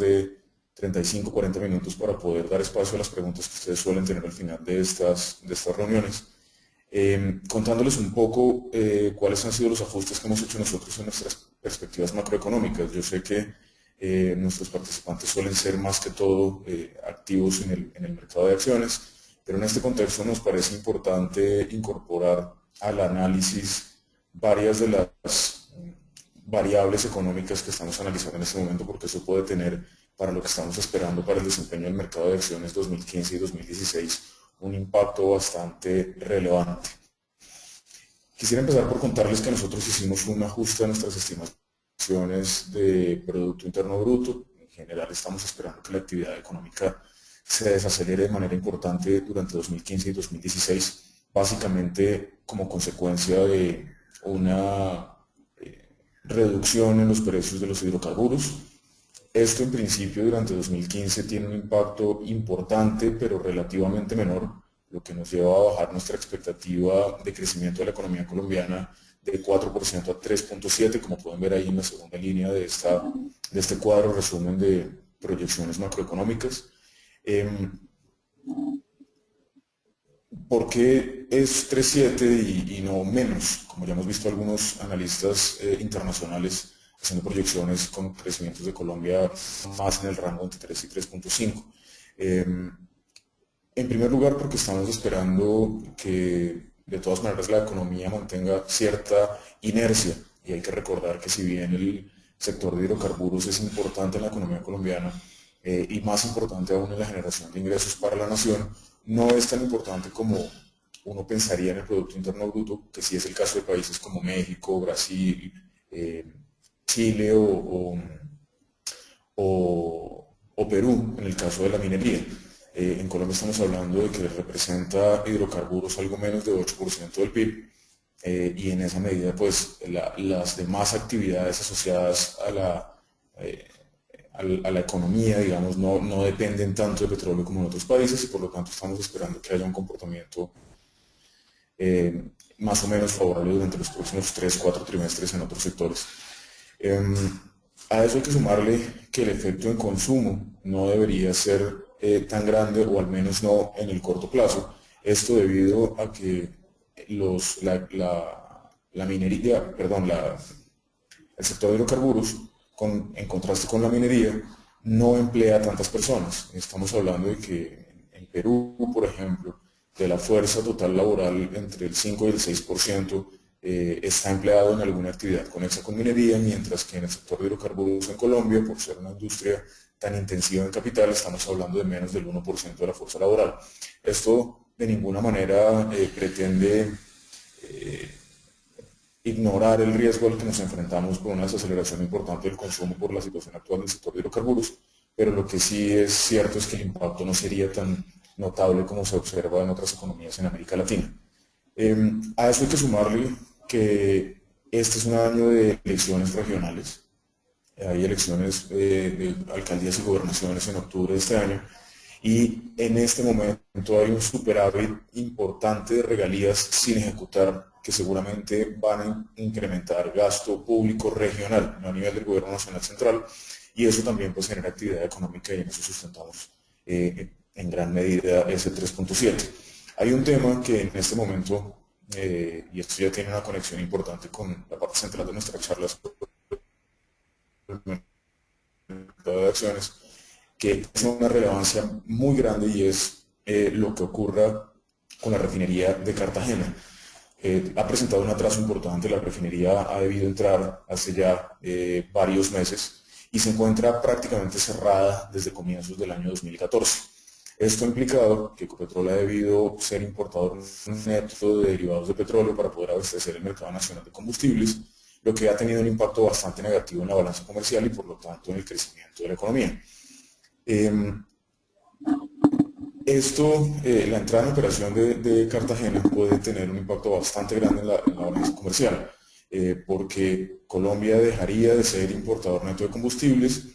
de 35, 40 minutos para poder dar espacio a las preguntas que ustedes suelen tener al final de estas reuniones, contándoles un poco cuáles han sido los ajustes que hemos hecho nosotros en nuestras perspectivas macroeconómicas. Yo sé que nuestros participantes suelen ser más que todo activos en el mercado de acciones, pero en este contexto nos parece importante incorporar al análisis varias de las variables económicas que estamos analizando en este momento, porque eso puede tener, para lo que estamos esperando para el desempeño del mercado de acciones 2015 y 2016, un impacto bastante relevante. Quisiera empezar por contarles que nosotros hicimos un ajuste a nuestras estimaciones de Producto Interno Bruto. En general estamos esperando que la actividad económica se desacelere de manera importante durante 2015 y 2016, básicamente como consecuencia de una reducción en los precios de los hidrocarburos. Esto en principio durante 2015 tiene un impacto importante, pero relativamente menor, lo que nos lleva a bajar nuestra expectativa de crecimiento de la economía colombiana de 4% a 3.7%, como pueden ver ahí en la segunda línea de este cuadro resumen de proyecciones macroeconómicas. ¿Por qué es 3.7 y no menos? Como ya hemos visto algunos analistas internacionales haciendo proyecciones con crecimientos de Colombia más en el rango entre 3 y 3.5. En primer lugar, porque estamos esperando que de todas maneras la economía mantenga cierta inercia, y hay que recordar que si bien el sector de hidrocarburos es importante en la economía colombiana y más importante aún en la generación de ingresos para la nación, no es tan importante como uno pensaría en el Producto Interno Bruto, que sí es el caso de países como México, Brasil, Chile o Perú, en el caso de la minería. En Colombia estamos hablando de que representa hidrocarburos algo menos de 8% del PIB, y en esa medida pues las demás actividades asociadas a la economía, digamos, no dependen tanto de petróleo como en otros países, y por lo tanto estamos esperando que haya un comportamiento más o menos favorable durante los próximos 3, 4 trimestres en otros sectores. A eso hay que sumarle que el efecto en consumo no debería ser tan grande, o al menos no en el corto plazo. Esto debido a que la minería, perdón, el sector de hidrocarburos, en contraste con la minería, no emplea tantas personas. Estamos hablando de que en Perú, por ejemplo, de la fuerza total laboral entre el 5 y el 6% está empleado en alguna actividad conexa con minería, mientras que en el sector de hidrocarburos en Colombia, por ser una industria tan intensiva en capital, estamos hablando de menos del 1% de la fuerza laboral. Esto de ninguna manera pretende ignorar el riesgo al que nos enfrentamos con una desaceleración importante del consumo por la situación actual del sector de hidrocarburos, pero lo que sí es cierto es que el impacto no sería tan notable como se observa en otras economías en América Latina. A eso hay que sumarle que este es un año de elecciones regionales. Hay elecciones de alcaldías y gobernaciones en octubre de este año, y en este momento hay un superávit importante de regalías sin ejecutar, que seguramente van a incrementar gasto público regional, no a nivel del gobierno nacional central, y eso también pues genera actividad económica, y en eso sustentamos en gran medida ese 3.7. Hay un tema que en este momento, y esto ya tiene una conexión importante con la parte central de nuestra charla sobre el mercado de acciones, que tiene una relevancia muy grande, y es lo que ocurra con la refinería de Cartagena. Ha presentado un atraso importante. La refinería ha debido entrar hace ya varios meses y se encuentra prácticamente cerrada desde comienzos del año 2014. Esto ha implicado que Ecopetrol ha debido ser importador neto de derivados de petróleo para poder abastecer el mercado nacional de combustibles, lo que ha tenido un impacto bastante negativo en la balanza comercial y por lo tanto en el crecimiento de la economía. La entrada en operación de Cartagena puede tener un impacto bastante grande en la balanza comercial, porque Colombia dejaría de ser importador neto de combustibles,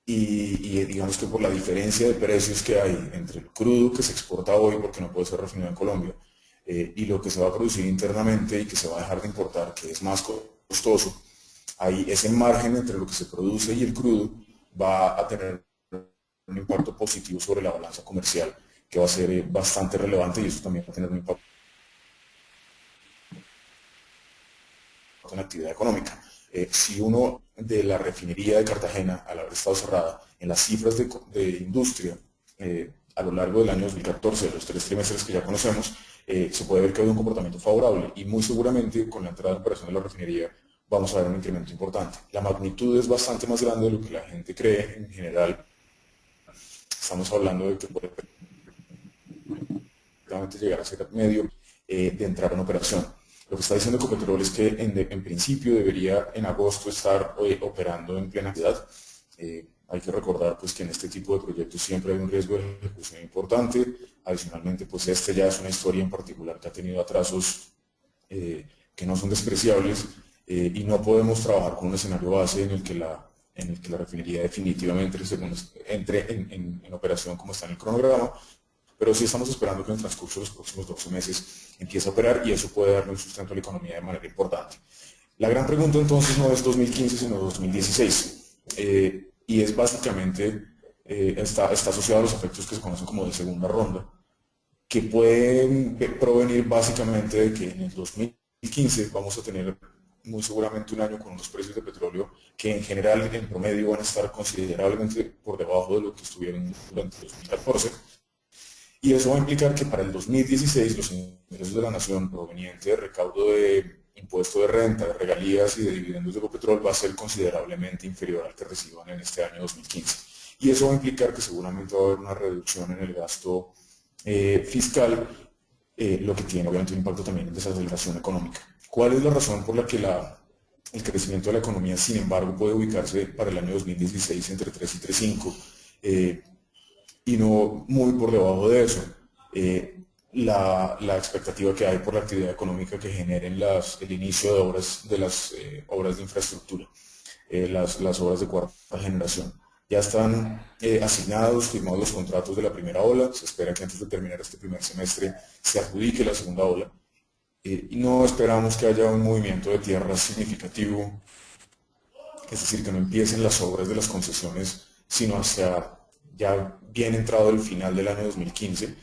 y digamos que por la diferencia de precios que hay entre el crudo que se exporta hoy, porque no puede ser refinado en Colombia, y lo que se va a producir internamente y que se va a dejar de importar, que es más costoso, hay ese margen entre lo que se produce y el crudo va a tener un impacto positivo sobre la balanza comercial, que va a ser bastante relevante, y eso también va a tener un impacto en la actividad económica. Si uno de la refinería de Cartagena, al haber estado cerrada, en las cifras de industria a lo largo del año 2014, de los 3 trimestres que ya conocemos, se puede ver que ha habido un comportamiento favorable, y muy seguramente con la entrada en operación de la refinería vamos a ver un incremento importante. La magnitud es bastante más grande de lo que la gente cree en general. Estamos hablando de que puede llegar a ser medio de entrar en operación. Lo que está diciendo Ecopetrol es que en principio debería en agosto estar operando en plena actividad. Hay que recordar pues, que en este tipo de proyectos siempre hay un riesgo de ejecución importante. Adicionalmente, pues este ya es una historia en particular que ha tenido atrasos que no son despreciables, y no podemos trabajar con un escenario base en el que la refinería definitivamente entre en operación como está en el cronograma, pero sí estamos esperando que en el transcurso de los próximos 12 meses empiece a operar, y eso puede darle un sustento a la economía de manera importante. La gran pregunta entonces no es 2015 sino 2016, y es básicamente, está asociado a los efectos que se conocen como de segunda ronda, que pueden provenir básicamente de que en el 2015 vamos a tener muy seguramente un año con unos precios de petróleo que en general, en promedio, van a estar considerablemente por debajo de lo que estuvieron durante el 2014, y eso va a implicar que para el 2016 los ingresos de la nación provenientes de recaudo de impuesto de renta, de regalías y de dividendos de Ecopetrol va a ser considerablemente inferior al que reciban en este año 2015. Y eso va a implicar que seguramente va a haber una reducción en el gasto fiscal, lo que tiene obviamente un impacto también en desaceleración económica. ¿Cuál es la razón por la que el crecimiento de la economía, sin embargo, puede ubicarse para el año 2016 entre 3 y 3,5? Y no muy por debajo de eso. La expectativa que hay por la actividad económica que generen el inicio de las obras de infraestructura, las obras de cuarta generación. Ya están asignados, firmados los contratos de la primera ola. Se espera que antes de terminar este primer semestre se adjudique la segunda ola. Y no esperamos que haya un movimiento de tierra significativo, es decir, que no empiecen las obras de las concesiones, sino hacia ya bien entrado el final del año 2015,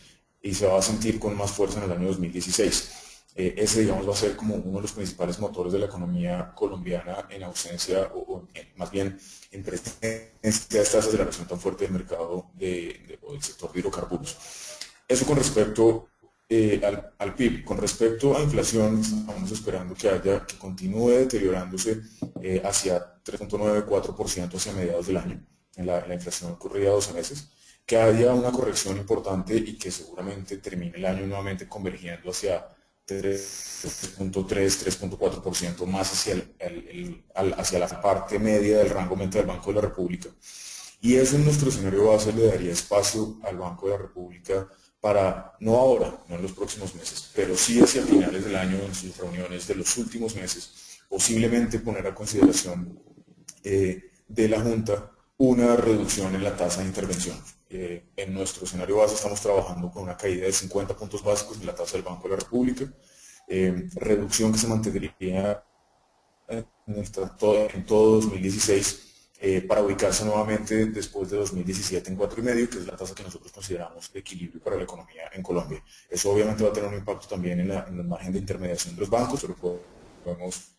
y se va a sentir con más fuerza en el año 2016. Ese, digamos, va a ser como uno de los principales motores de la economía colombiana en ausencia, más bien en presencia de esta aceleración tan fuerte del mercado o del sector de hidrocarburos. Eso con respecto al PIB. Con respecto a inflación, estamos esperando que continúe deteriorándose hacia 3,9-4% hacia mediados del año, en la inflación ocurrida a 12 meses, que haya una corrección importante y que seguramente termine el año nuevamente convergiendo hacia 3,3-3,4%, más hacia la parte media del rango meta del Banco de la República. Y eso en nuestro escenario base le daría espacio al Banco de la República para, no ahora, no en los próximos meses, pero sí hacia finales del año, en sus reuniones de los últimos meses, posiblemente poner a consideración de la Junta una reducción en la tasa de intervención. En nuestro escenario base estamos trabajando con una caída de 50 puntos básicos en la tasa del Banco de la República, reducción que se mantendría en todo 2016, para ubicarse nuevamente después de 2017 en 4,5, que es la tasa que nosotros consideramos de equilibrio para la economía en Colombia. Eso obviamente va a tener un impacto también en el margen de intermediación de los bancos, pero podemos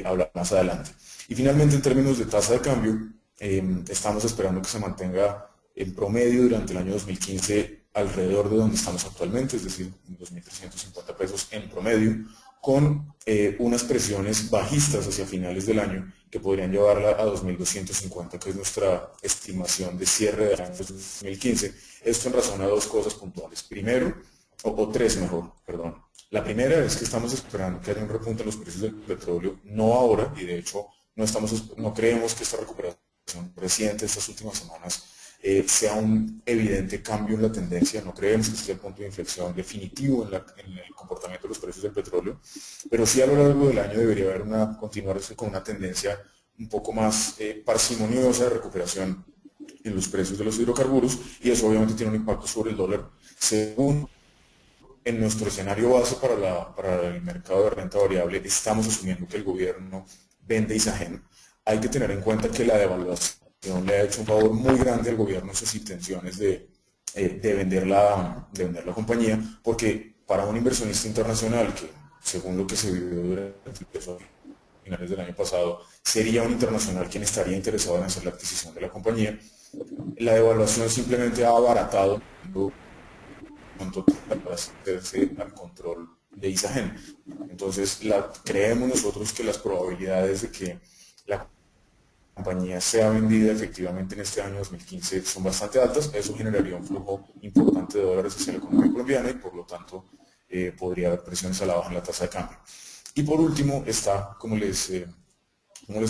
hablar más adelante. Y finalmente, en términos de tasa de cambio, estamos esperando que se mantenga en promedio durante el año 2015 alrededor de donde estamos actualmente, es decir, en 2.350 pesos en promedio, con unas presiones bajistas hacia finales del año que podrían llevarla a 2.250, que es nuestra estimación de cierre del año 2015. Esto en razón a dos cosas puntuales. Primero, o tres mejor, perdón. La primera es que estamos esperando que haya un repunte en los precios del petróleo, no ahora, y de hecho no creemos que esta recuperación reciente, estas últimas semanas, sea un evidente cambio en la tendencia. No creemos que sea el punto de inflexión definitivo en el comportamiento de los precios del petróleo, pero sí a lo largo del año debería haber continuarse con una tendencia un poco más parsimoniosa de recuperación en los precios de los hidrocarburos, y eso obviamente tiene un impacto sobre el dólar. Según en nuestro escenario base para el mercado de renta variable, estamos asumiendo que el gobierno vende Isagen. Hay que tener en cuenta que la devaluación le ha hecho un favor muy grande al gobierno en sus intenciones de vender la compañía, porque para un inversionista internacional que, según lo que se vivió durante los finales del año pasado, sería un internacional quien estaría interesado en hacer la adquisición de la compañía, la devaluación simplemente ha abaratado para hacerse al control de Isagen. Entonces, creemos nosotros que las probabilidades de que la compañía sea vendida efectivamente en este año 2015 son bastante altas. Eso generaría un flujo importante de dólares hacia la economía colombiana y por lo tanto podría haber presiones a la baja en la tasa de cambio. Y por último está, como les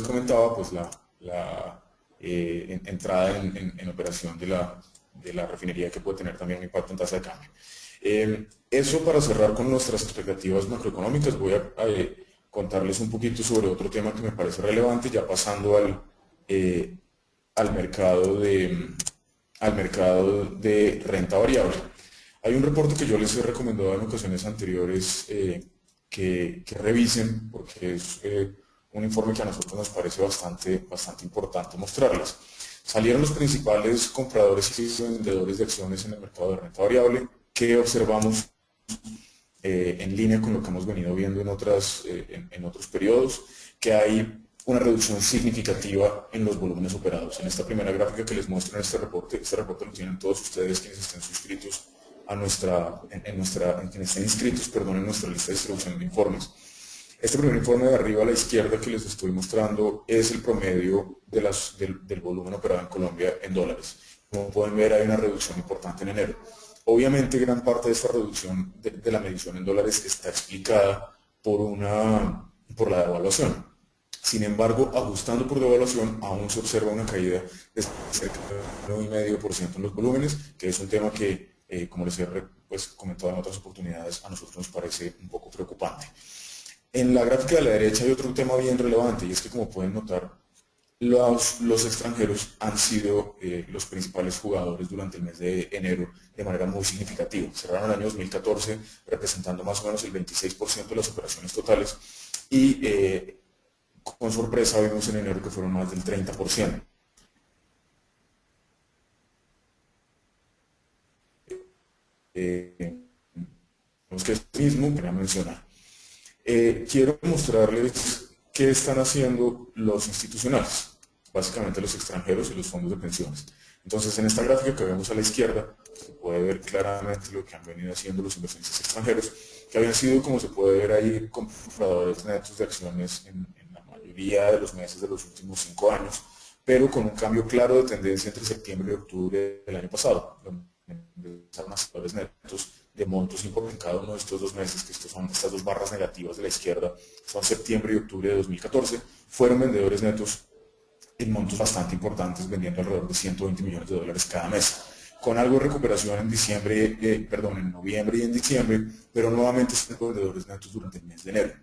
comentaba, pues la entrada en operación de la refinería, que puede tener también un impacto en tasa de cambio. Eso, para cerrar con nuestras expectativas macroeconómicas, voy a contarles un poquito sobre otro tema que me parece relevante, ya pasando al mercado de renta variable. Hay un reporte que yo les he recomendado en ocasiones anteriores que revisen, porque es un informe que a nosotros nos parece bastante importante mostrarles. Salieron los principales compradores y vendedores de acciones en el mercado de renta variable, que observamos en línea con lo que hemos venido viendo en otros periodos, que hay una reducción significativa en los volúmenes operados. En esta primera gráfica que les muestro en este reporte lo tienen todos ustedes quienes estén suscritos a quienes estén inscritos, en nuestra lista de distribución de informes. Este primer informe de arriba a la izquierda que les estoy mostrando es el promedio del volumen operado en Colombia en dólares. Como pueden ver, hay una reducción importante en enero. Obviamente, gran parte de esta reducción de la medición en dólares está explicada por la devaluación. Sin embargo, ajustando por devaluación, aún se observa una caída de cerca del 9,5% en los volúmenes, que es un tema que, como les he comentado en otras oportunidades, a nosotros nos parece un poco preocupante. En la gráfica de la derecha hay otro tema bien relevante, y es que, como pueden notar, los extranjeros han sido los principales jugadores durante el mes de enero de manera muy significativa. Cerraron el año 2014 representando más o menos el 26% de las operaciones totales y con sorpresa vimos en enero que fueron más del 30%. Que es lo mismo que quería mencionar. Quiero mostrarles qué están haciendo los institucionales, básicamente los extranjeros y los fondos de pensiones. Entonces, en esta gráfica que vemos a la izquierda, se puede ver claramente lo que han venido haciendo los inversionistas extranjeros, que habían sido, como se puede ver ahí, compradores netos de acciones en la mayoría de los meses de los últimos 5 años, pero con un cambio claro de tendencia entre septiembre y octubre del año pasado, donde empezaron a ser netos de montos importantes en cada uno de estos 2 meses, que son estas 2 barras negativas de la izquierda, son septiembre y octubre de 2014, fueron vendedores netos en montos bastante importantes, vendiendo alrededor de 120 millones de dólares cada mes, con algo de recuperación en noviembre y en diciembre, pero nuevamente están vendedores netos durante el mes de enero.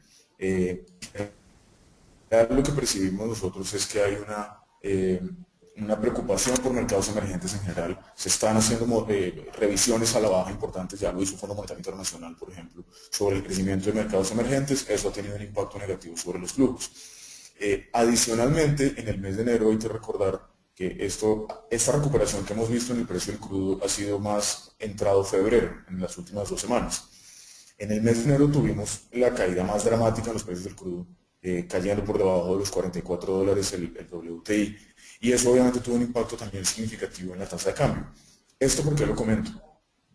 Lo que percibimos nosotros es que hay una preocupación por mercados emergentes en general. Se están haciendo revisiones a la baja importantes, ya lo hizo Fondo Monetario Internacional, por ejemplo, sobre el crecimiento de mercados emergentes. Eso ha tenido un impacto negativo sobre los flujos. Adicionalmente, en el mes de enero hay que recordar que esta recuperación que hemos visto en el precio del crudo ha sido más entrado febrero, en las últimas 2 semanas. En el mes de enero tuvimos la caída más dramática en los precios del crudo, cayendo por debajo de los $44 el WTI, y eso obviamente tuvo un impacto también significativo en la tasa de cambio. ¿Esto por qué lo comento?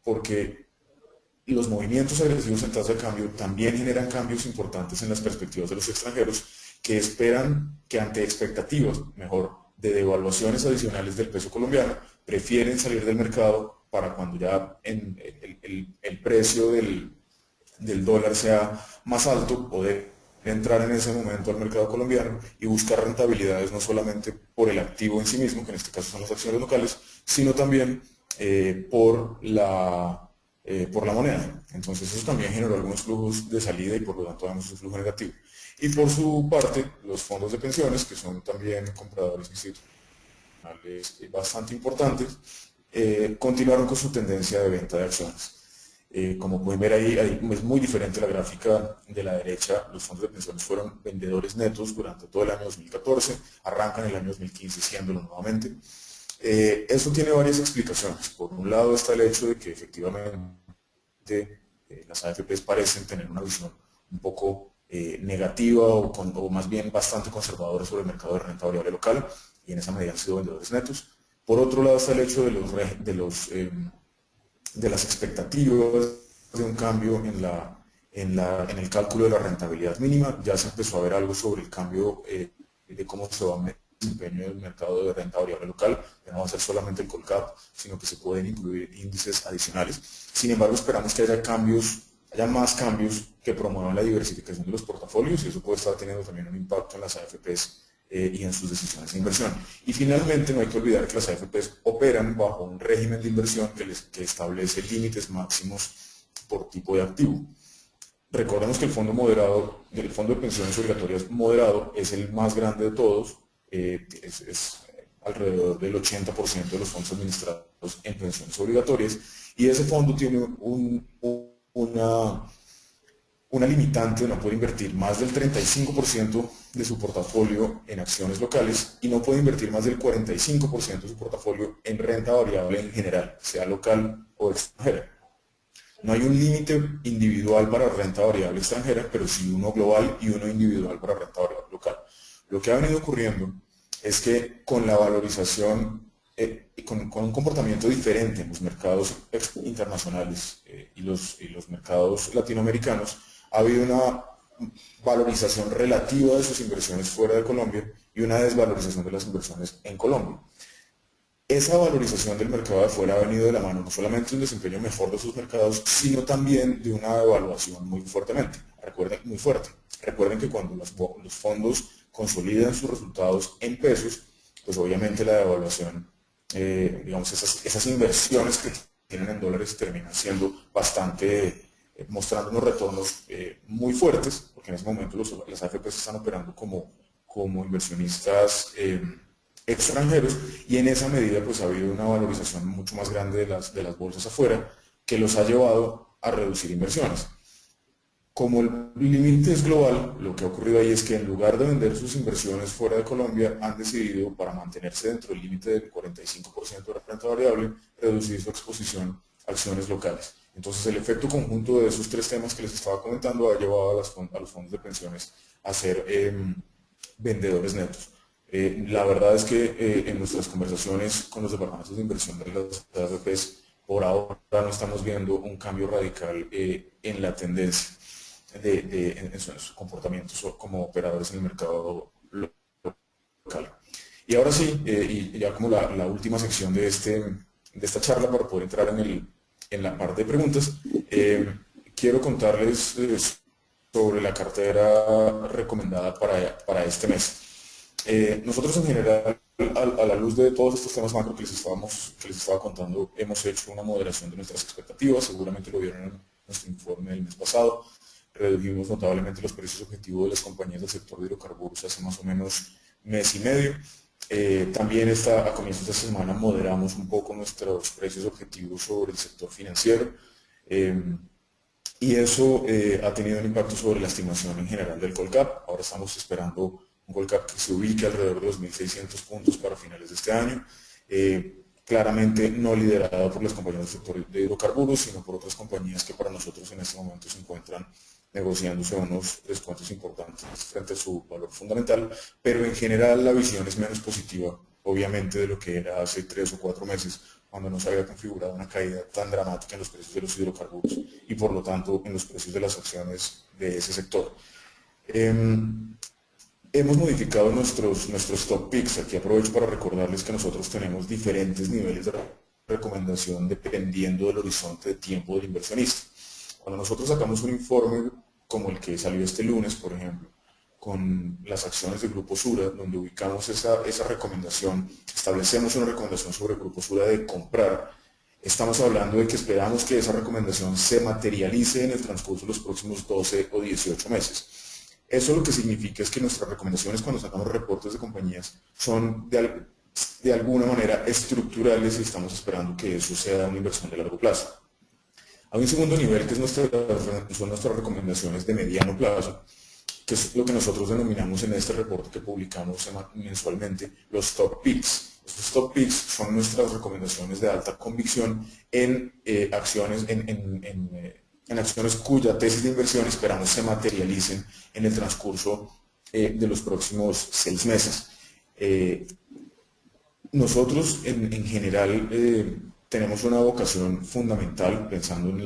Porque los movimientos agresivos en tasa de cambio también generan cambios importantes en las perspectivas de los extranjeros, que esperan que, ante expectativas, de devaluaciones adicionales del peso colombiano, prefieren salir del mercado para cuando ya el precio del dólar sea más alto, poder entrar en ese momento al mercado colombiano y buscar rentabilidades no solamente por el activo en sí mismo, que en este caso son las acciones locales, sino también por la moneda. Entonces eso también generó algunos flujos de salida y por lo tanto vemos un flujo negativo. Y por su parte, los fondos de pensiones, que son también compradores institucionales bastante importantes, continuaron con su tendencia de venta de acciones. Como pueden ver ahí es muy diferente la gráfica de la derecha. Los fondos de pensiones fueron vendedores netos durante todo el año 2014, arrancan el año 2015 siéndolo nuevamente. Eso tiene varias explicaciones. Por un lado está el hecho de que efectivamente las AFPs parecen tener una visión un poco negativa o más bien bastante conservadora sobre el mercado de renta variable local, y en esa medida han sido vendedores netos. Por otro lado está el hecho de las expectativas de un cambio en el cálculo de la rentabilidad mínima. Ya se empezó a ver algo sobre el cambio de cómo se va a medir el desempeño del mercado de renta variable local. Ya no va a ser solamente el Colcap, sino que se pueden incluir índices adicionales. Sin embargo, esperamos que haya más cambios que promuevan la diversificación de los portafolios, y eso puede estar teniendo también un impacto en las AFPs y en sus decisiones de inversión. Y finalmente, no hay que olvidar que las AFPs operan bajo un régimen de inversión que establece límites máximos por tipo de activo. Recordemos que el fondo de pensiones obligatorias moderado es el más grande de todos, es alrededor del 80% de los fondos administrados en pensiones obligatorias, y ese fondo tiene una limitante, no puede invertir más del 35% de su portafolio en acciones locales y no puede invertir más del 45% de su portafolio en renta variable en general, sea local o extranjera. No hay un límite individual para renta variable extranjera, pero sí uno global y uno individual para renta variable local. Lo que ha venido ocurriendo es que con la valorización con un comportamiento diferente en los mercados internacionales y los mercados latinoamericanos, ha habido una valorización relativa de sus inversiones fuera de Colombia y una desvalorización de las inversiones en Colombia. Esa valorización del mercado de afuera ha venido de la mano no solamente de un desempeño mejor de sus mercados, sino también de una devaluación muy fuerte. Recuerden que cuando los fondos consolidan sus resultados en pesos, pues obviamente la devaluación, digamos, esas inversiones que tienen en dólares terminan siendo mostrando unos retornos muy fuertes, porque en ese momento las AFPs están operando como inversionistas extranjeros, y en esa medida pues ha habido una valorización mucho más grande de las bolsas afuera, que los ha llevado a reducir inversiones. Como el límite es global, lo que ha ocurrido ahí es que en lugar de vender sus inversiones fuera de Colombia, han decidido, para mantenerse dentro del límite del 45% de renta variable, reducir su exposición a acciones locales. Entonces el efecto conjunto de esos tres temas que les estaba comentando ha llevado a los fondos de pensiones a ser vendedores netos. La verdad es que en nuestras conversaciones con los departamentos de inversión de las AFPs, por ahora no estamos viendo un cambio radical en la tendencia en sus comportamientos como operadores en el mercado local. Y ahora sí, y ya como la última sección de esta charla, para poder entrar en la parte de preguntas, quiero contarles sobre la cartera recomendada para este mes. Nosotros en general, a la luz de todos estos temas macro que les estaba contando, hemos hecho una moderación de nuestras expectativas. Seguramente lo vieron en nuestro informe del mes pasado. Redujimos notablemente los precios objetivos de las compañías del sector de hidrocarburos hace más o menos mes y medio. También a comienzos de esta semana moderamos un poco nuestros precios objetivos sobre el sector financiero. Y eso ha tenido un impacto sobre la estimación en general del Colcap. Ahora estamos esperando un Colcap que se ubique alrededor de 2.600 puntos para finales de este año. Claramente no liderado por las compañías del sector de hidrocarburos, sino por otras compañías que para nosotros en este momento se encuentran negociándose unos descuentos importantes frente a su valor fundamental, pero en general la visión es menos positiva, obviamente, de lo que era hace 3 o 4 meses, cuando no se había configurado una caída tan dramática en los precios de los hidrocarburos y por lo tanto en los precios de las acciones de ese sector. Hemos modificado nuestros top picks. Aquí aprovecho para recordarles que nosotros tenemos diferentes niveles de recomendación dependiendo del horizonte de tiempo del inversionista. Cuando nosotros sacamos un informe como el que salió este lunes, por ejemplo, con las acciones del Grupo Sura, donde ubicamos esa recomendación, establecemos una recomendación sobre el Grupo Sura de comprar, estamos hablando de que esperamos que esa recomendación se materialice en el transcurso de los próximos 12 o 18 meses. Eso lo que significa es que nuestras recomendaciones cuando sacamos reportes de compañías son de alguna manera estructurales, y estamos esperando que eso sea una inversión de largo plazo. Hay un segundo nivel que son nuestras recomendaciones de mediano plazo, que es lo que nosotros denominamos en este reporte que publicamos mensualmente los top picks. Estos top picks son nuestras recomendaciones de alta convicción en acciones cuya tesis de inversión esperamos se materialicen en el transcurso de los próximos 6 meses. Nosotros en general tenemos una vocación fundamental pensando en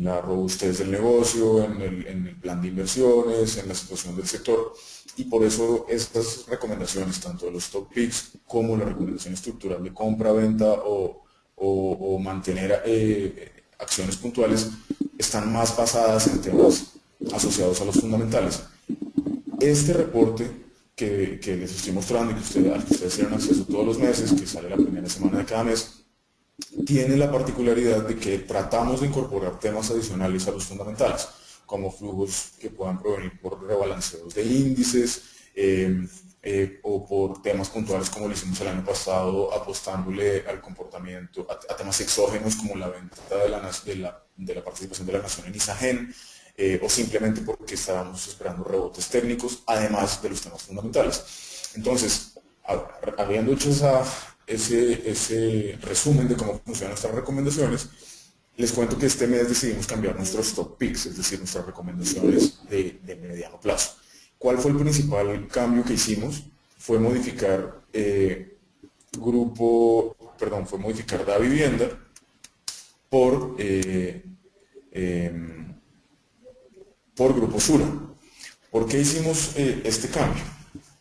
la robustez del negocio, en el plan de inversiones, en la situación del sector, y por eso estas recomendaciones, tanto de los top picks como la recomendación estructural de compra, venta o mantener acciones puntuales, están más basadas en temas asociados a los fundamentales. Este reporte que les estoy mostrando y al que ustedes tienen acceso todos los meses, que sale la primera semana de cada mes, tiene la particularidad de que tratamos de incorporar temas adicionales a los fundamentales, como flujos que puedan provenir por rebalanceos de índices o por temas puntuales como lo hicimos el año pasado, apostándole al comportamiento, a temas exógenos como la venta de la participación de la nación en Isagen, o simplemente porque estábamos esperando rebotes técnicos, además de los temas fundamentales. Entonces, habiendo hecho ese resumen de cómo funcionan nuestras recomendaciones, les cuento que este mes decidimos cambiar nuestros top picks, es decir, nuestras recomendaciones de mediano plazo. ¿Cuál fue el principal cambio que hicimos? Fue modificar Da Vivienda por Grupo Sura. ¿Por qué hicimos este cambio?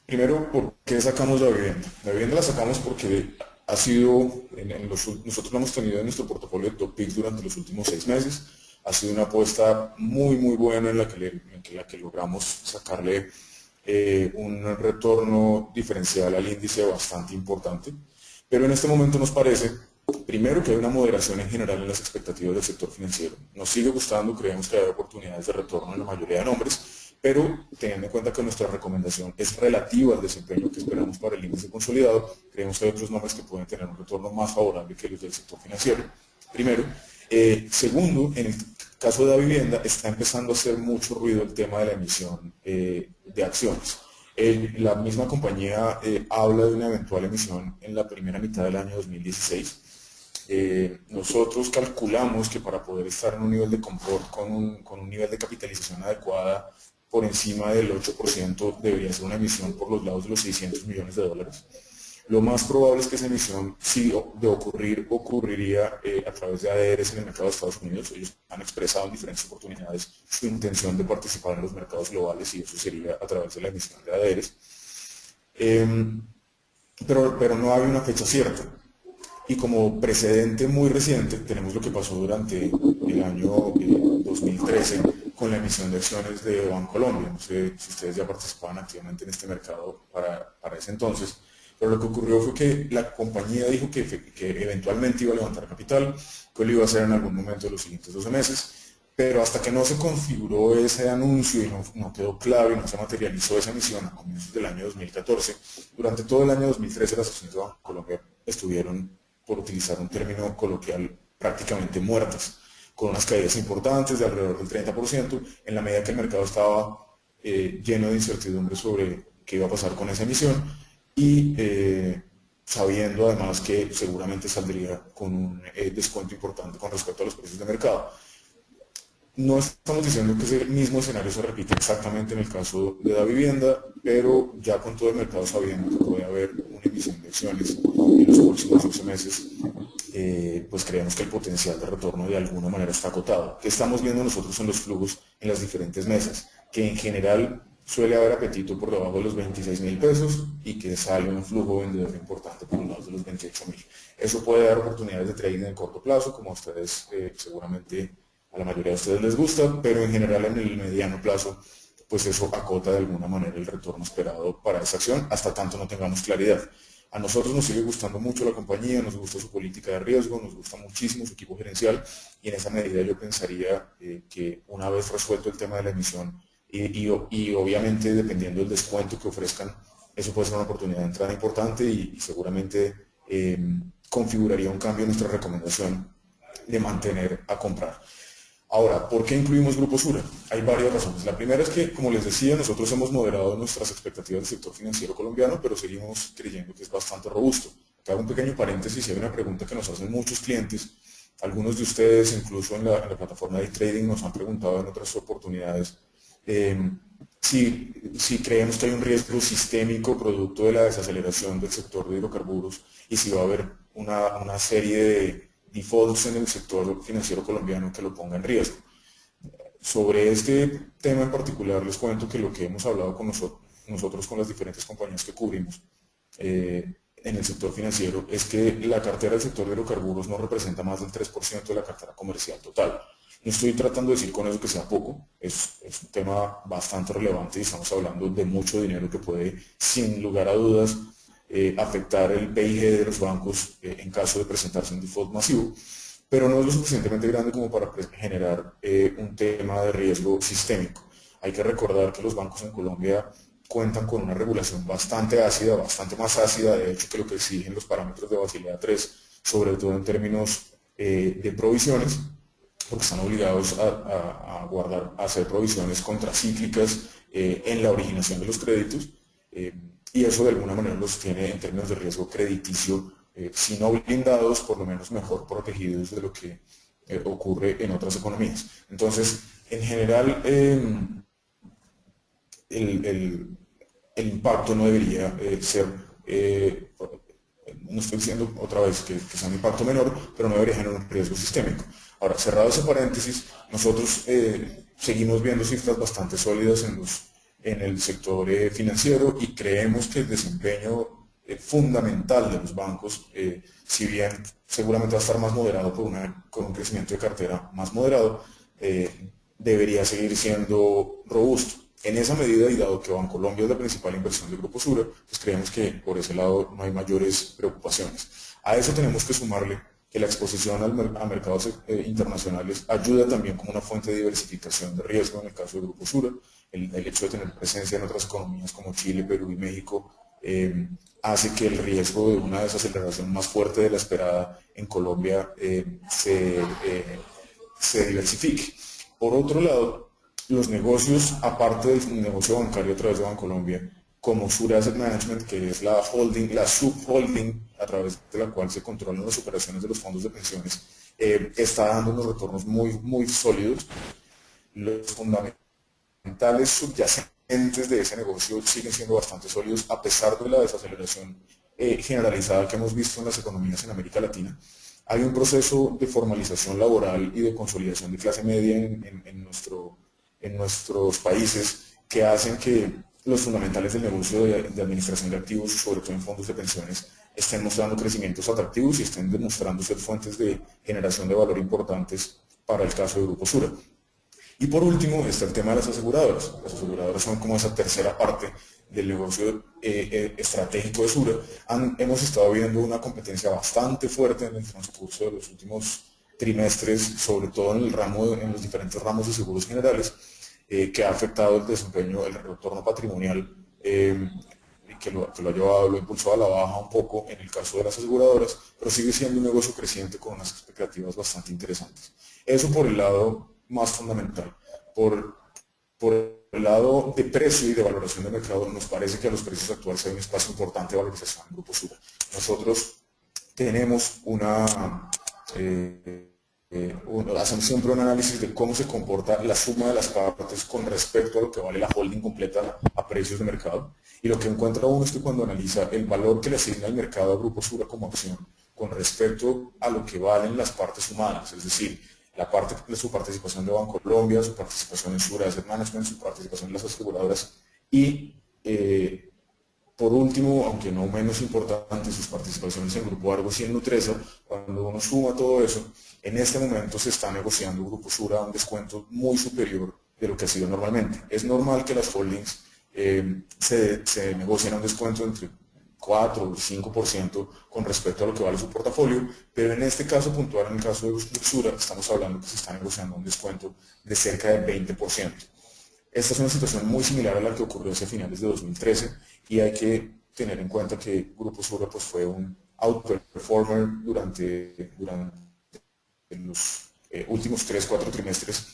Primero, ¿por qué sacamos la vivienda? La vivienda la sacamos porque ha sido, nosotros lo hemos tenido en nuestro portafolio de top picks durante los últimos 6 meses. Ha sido una apuesta muy buena en la que logramos sacarle un retorno diferencial al índice bastante importante. Pero en este momento nos parece, primero, que hay una moderación en general en las expectativas del sector financiero. Nos sigue gustando, creemos que hay oportunidades de retorno en la mayoría de nombres, pero teniendo en cuenta que nuestra recomendación es relativa al desempeño que esperamos para el índice consolidado, creemos que hay otros nombres que pueden tener un retorno más favorable que los del sector financiero. Primero. Segundo, en el caso de la vivienda, está empezando a hacer mucho ruido el tema de la emisión de acciones. La misma compañía habla de una eventual emisión en la primera mitad del año 2016. Nosotros calculamos que para poder estar en un nivel de confort con un nivel de capitalización adecuada por encima del 8%, debería ser una emisión por los lados de los 600 millones de dólares. Lo más probable es que esa emisión, si de ocurrir, ocurriría a través de ADRs en el mercado de Estados Unidos. Ellos han expresado en diferentes oportunidades su intención de participar en los mercados globales y eso sería a través de la emisión de ADRs. Pero no hay una fecha cierta. Y como precedente muy reciente tenemos lo que pasó durante el año 2013 con la emisión de acciones de Bancolombia. No sé si ustedes ya participaban activamente en este mercado para ese entonces. Pero lo que ocurrió fue que la compañía dijo que eventualmente iba a levantar capital, que lo iba a hacer en algún momento de los siguientes 12 meses, pero hasta que no se configuró ese anuncio y no quedó claro y no se materializó esa emisión a comienzos del año 2014, durante todo el año 2013 las acciones de Bancolombia estuvieron, por utilizar un término coloquial, prácticamente muertas, con unas caídas importantes de alrededor del 30%, en la medida que el mercado estaba lleno de incertidumbre sobre qué iba a pasar con esa emisión, y sabiendo además que seguramente saldría con un descuento importante con respecto a los precios de mercado. No estamos diciendo que ese mismo escenario se repite exactamente en el caso de la vivienda, pero ya con todo el mercado sabiendo que puede haber una emisión de acciones en los próximos 12 meses, pues creemos que el potencial de retorno de alguna manera está acotado. ¿Qué estamos viendo nosotros en los flujos en las diferentes mesas? Que en general suele haber apetito por debajo de los 26.000 pesos y que sale un flujo vendedor importante por los lados de los 28.000. Eso puede dar oportunidades de trading en el corto plazo, como a ustedes seguramente a la mayoría de ustedes les gusta, pero en general en el mediano plazo, pues eso acota de alguna manera el retorno esperado para esa acción, hasta tanto no tengamos claridad. A nosotros nos sigue gustando mucho la compañía, nos gusta su política de riesgo, nos gusta muchísimo su equipo gerencial y en esa medida yo pensaría que una vez resuelto el tema de la emisión y obviamente dependiendo del descuento que ofrezcan, eso puede ser una oportunidad de entrada importante y seguramente configuraría un cambio en nuestra recomendación de mantener a comprar. Ahora, ¿por qué incluimos Grupo Sura? Hay varias razones. La primera es que, como les decía, nosotros hemos moderado nuestras expectativas del sector financiero colombiano, pero seguimos creyendo que es bastante robusto. Acá hago un pequeño paréntesis y hay una pregunta que nos hacen muchos clientes. Algunos de ustedes, incluso en la plataforma de trading, nos han preguntado en otras oportunidades si creemos que hay un riesgo sistémico producto de la desaceleración del sector de hidrocarburos y si va a haber una serie de defaults en el sector financiero colombiano que lo ponga en riesgo. Sobre este tema en particular les cuento que lo que hemos hablado con nosotros con las diferentes compañías que cubrimos en el sector financiero es que la cartera del sector de hidrocarburos no representa más del 3% de la cartera comercial total. No estoy tratando de decir con eso que sea poco, es un tema bastante relevante y estamos hablando de mucho dinero que puede, sin lugar a dudas, afectar el PIG de los bancos en caso de presentarse un default masivo, pero no es lo suficientemente grande como para generar un tema de riesgo sistémico. Hay que recordar que los bancos en Colombia cuentan con una regulación bastante ácida, bastante más ácida, de hecho, que lo que exigen los parámetros de Basilea III, sobre todo en términos de provisiones, porque están obligados a hacer provisiones contracíclicas en la originación de los créditos, y eso de alguna manera los tiene en términos de riesgo crediticio, si no blindados, por lo menos mejor protegidos de lo que ocurre en otras economías. Entonces, en general, el impacto no debería ser, no estoy diciendo otra vez que sea un impacto menor, pero no debería generar un riesgo sistémico. Ahora, cerrado ese paréntesis, nosotros seguimos viendo cifras bastante sólidas en el sector financiero y creemos que el desempeño fundamental de los bancos, si bien seguramente va a estar más moderado con un crecimiento de cartera más moderado, debería seguir siendo robusto. En esa medida, y dado que Bancolombia es la principal inversión del Grupo Sura, pues creemos que por ese lado no hay mayores preocupaciones. A eso tenemos que sumarle que la exposición a mercados internacionales ayuda también como una fuente de diversificación de riesgo en el caso del Grupo Sura. El hecho de tener presencia en otras economías como Chile, Perú y México hace que el riesgo de una desaceleración más fuerte de la esperada en Colombia se diversifique. Por otro lado, los negocios, aparte del negocio bancario a través de Bancolombia, como Sura Asset Management, que es la holding, la subholding a través de la cual se controlan las operaciones de los fondos de pensiones, está dando unos retornos muy sólidos. Los fundamentales subyacentes de ese negocio siguen siendo bastante sólidos a pesar de la desaceleración generalizada que hemos visto en las economías en América Latina. Hay un proceso de formalización laboral y de consolidación de clase media en nuestros países que hacen que los fundamentales del negocio de administración de activos, sobre todo en fondos de pensiones, estén mostrando crecimientos atractivos y estén demostrando ser fuentes de generación de valor importantes para el caso de Grupo Sura. Y por último está el tema de las aseguradoras. Las aseguradoras son como esa tercera parte del negocio estratégico de Sura. Hemos estado viendo una competencia bastante fuerte en el transcurso de los últimos trimestres, sobre todo en los diferentes ramos de seguros generales, que ha afectado el desempeño, el retorno patrimonial, que lo ha llevado, lo ha impulsado a la baja un poco en el caso de las aseguradoras, pero sigue siendo un negocio creciente con unas expectativas bastante interesantes. Eso por el lado más fundamental. Por el lado de precio y de valoración de mercado, nos parece que a los precios actuales hay un espacio importante de valorización en Grupo Sura. Nosotros tenemos hacemos siempre un análisis de cómo se comporta la suma de las partes con respecto a lo que vale la holding completa a precios de mercado. Y lo que encuentra uno es que cuando analiza el valor que le asigna el mercado a Grupo Sura como acción con respecto a lo que valen las partes sumadas, es decir, la parte de su participación de Bancolombia, su participación en Sura Asset Management, su participación en las aseguradoras y por último, aunque no menos importante, sus participaciones en Grupo Argos y en Nutresa. Cuando uno suma todo eso, en este momento se está negociando Grupo Sura a un descuento muy superior de lo que ha sido normalmente. Es normal que las holdings se negocien a un descuento entre 4 o 5% con respecto a lo que vale su portafolio, pero en este caso puntual, en el caso de Sura, estamos hablando que se está negociando un descuento de cerca del 20%. Esta es una situación muy similar a la que ocurrió hacia finales de 2013 y hay que tener en cuenta que Grupo Sura pues, fue un outperformer durante en los últimos 3, 4 trimestres,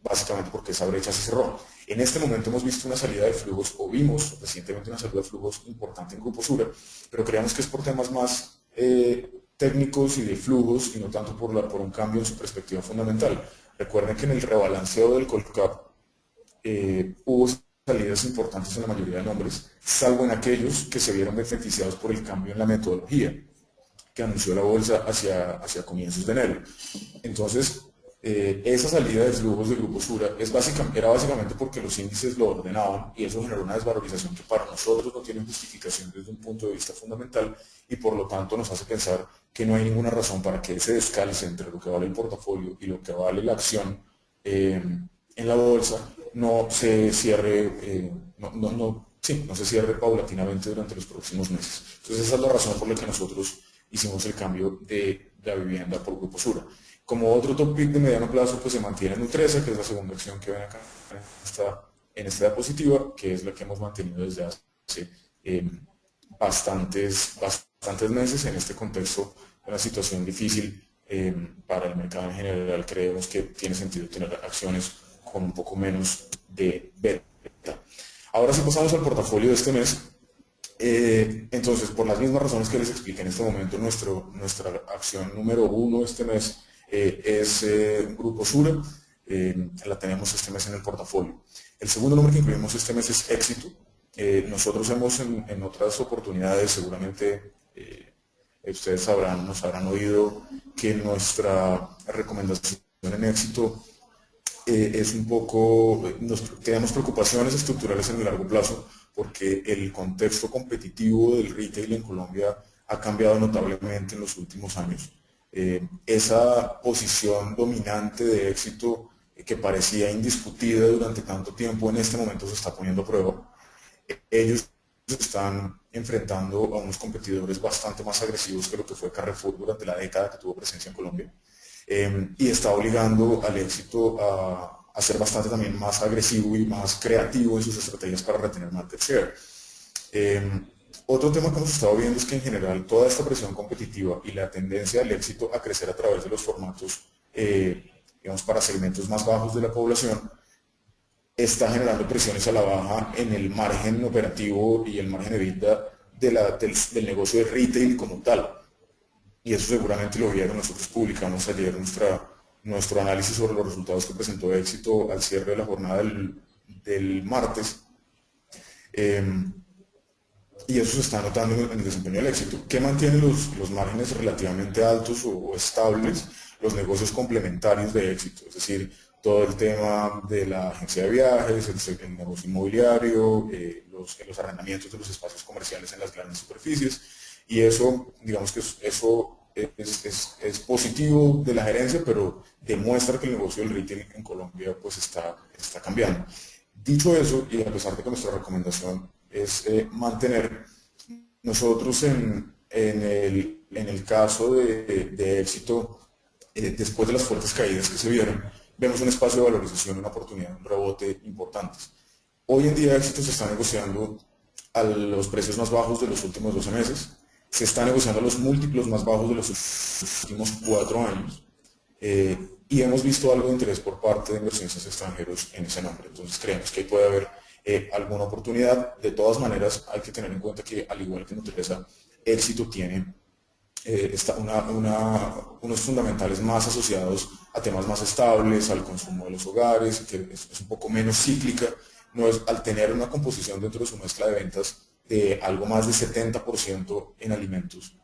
básicamente porque esa brecha se cerró. En este momento hemos visto una salida de flujos, o vimos recientemente una salida de flujos importante en Grupo Sura, pero creemos que es por temas más técnicos y de flujos y no tanto por un cambio en su perspectiva fundamental. Recuerden que en el rebalanceo del Colcap hubo salidas importantes en la mayoría de nombres, salvo en aquellos que se vieron beneficiados por el cambio en la metodología que anunció la bolsa hacia comienzos de enero. Entonces, esa salida de flujos de Grupo Sura era básicamente porque los índices lo ordenaban y eso generó una desvalorización que para nosotros no tiene justificación desde un punto de vista fundamental y por lo tanto nos hace pensar que no hay ninguna razón para que ese descalce entre lo que vale el portafolio y lo que vale la acción en la bolsa no se cierre, no se cierre paulatinamente durante los próximos meses. Entonces esa es la razón por la que nosotros hicimos el cambio de la vivienda por Grupo Sura. Como otro top pick de mediano plazo, pues se mantiene Nutresa, que es la segunda acción que ven acá en esta diapositiva, que es la que hemos mantenido desde hace bastantes meses en este contexto de una situación difícil para el mercado en general. Creemos que tiene sentido tener acciones con un poco menos de beta. Ahora sí pasamos al portafolio de este mes. Entonces, por las mismas razones que les expliqué en este momento, nuestra acción número 1 este mes es Grupo Sura. La tenemos este mes en el portafolio. El segundo nombre que incluimos este mes es Éxito. Nosotros hemos en otras oportunidades, seguramente ustedes nos habrán oído que nuestra recomendación en Éxito es un poco, tenemos preocupaciones estructurales en el largo plazo porque el contexto competitivo del retail en Colombia ha cambiado notablemente en los últimos años. Esa posición dominante de Éxito que parecía indiscutida durante tanto tiempo en este momento se está poniendo a prueba. Ellos están enfrentando a unos competidores bastante más agresivos que lo que fue Carrefour durante la década que tuvo presencia en Colombia. Y está obligando al Éxito a ser bastante también más agresivo y más creativo en sus estrategias para retener market share. Otro tema que hemos estado viendo es que en general toda esta presión competitiva y la tendencia del Éxito a crecer a través de los formatos, digamos, para segmentos más bajos de la población, está generando presiones a la baja en el margen operativo y el margen de EBITDA del negocio de retail como tal. Y eso seguramente lo vieron, nosotros publicamos ayer nuestro análisis sobre los resultados que presentó Éxito al cierre de la jornada del martes. Y eso se está notando en el desempeño del Éxito. ¿Qué mantiene los márgenes relativamente altos o estables? Los negocios complementarios de Éxito, es decir, todo el tema de la agencia de viajes, el negocio inmobiliario, los arrendamientos de los espacios comerciales en las grandes superficies. Y eso, digamos que eso es positivo de la gerencia, pero demuestra que el negocio del retail en Colombia pues está cambiando. Dicho eso, y a pesar de que nuestra recomendación es mantener, nosotros en el caso de Éxito, después de las fuertes caídas que se vieron, vemos un espacio de valorización, una oportunidad, un rebote importantes. Hoy en día Éxito se está negociando a los precios más bajos de los últimos 12 meses, se está negociando a los múltiplos más bajos de los últimos 4 años y hemos visto algo de interés por parte de inversionistas extranjeros en ese nombre. Entonces creemos que ahí puede haber alguna oportunidad. De todas maneras hay que tener en cuenta que al igual que Nutresa, Éxito tiene unos fundamentales más asociados a temas más estables, al consumo de los hogares, que es un poco menos cíclica. No es, al tener una composición dentro de su mezcla de ventas de algo más de 70% en alimentos,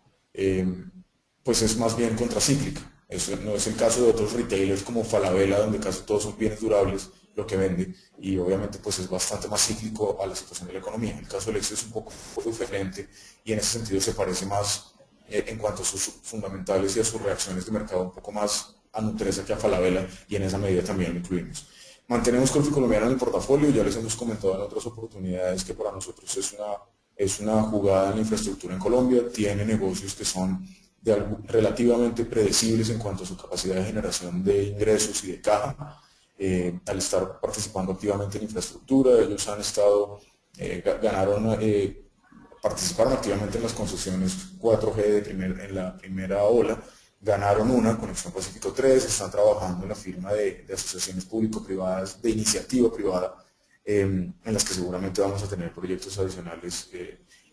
pues es más bien contracíclica. Eso no es el caso de otros retailers como Falabella, donde casi todos son bienes durables lo que vende, y obviamente pues es bastante más cíclico a la situación de la economía. El caso del Éxito es un poco diferente y en ese sentido se parece más en cuanto a sus fundamentales y a sus reacciones de mercado un poco más a Nutresa que a Falabella, y en esa medida también lo incluimos. Mantenemos Corfi Colombiana en el portafolio, ya les hemos comentado en otras oportunidades que para nosotros es una jugada en la infraestructura en Colombia, tiene negocios que son relativamente predecibles en cuanto a su capacidad de generación de ingresos y de caja. Al estar participando activamente en infraestructura, ellos han estado, participaron activamente en las concesiones 4G en la primera ola, ganaron una, Conexión Pacífico 3, están trabajando en la firma de asociaciones público-privadas, de iniciativa privada, en las que seguramente vamos a tener proyectos adicionales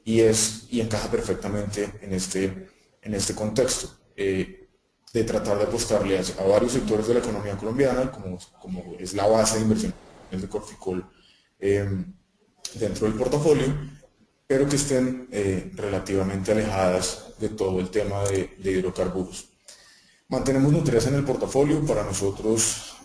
y encaja perfectamente en este contexto de tratar de apostarle a varios sectores de la economía colombiana, como es la base de inversiones de Corficol dentro del portafolio, pero que estén relativamente alejadas de todo el tema de hidrocarburos. Mantenemos Nutresa en el portafolio. Para nosotros,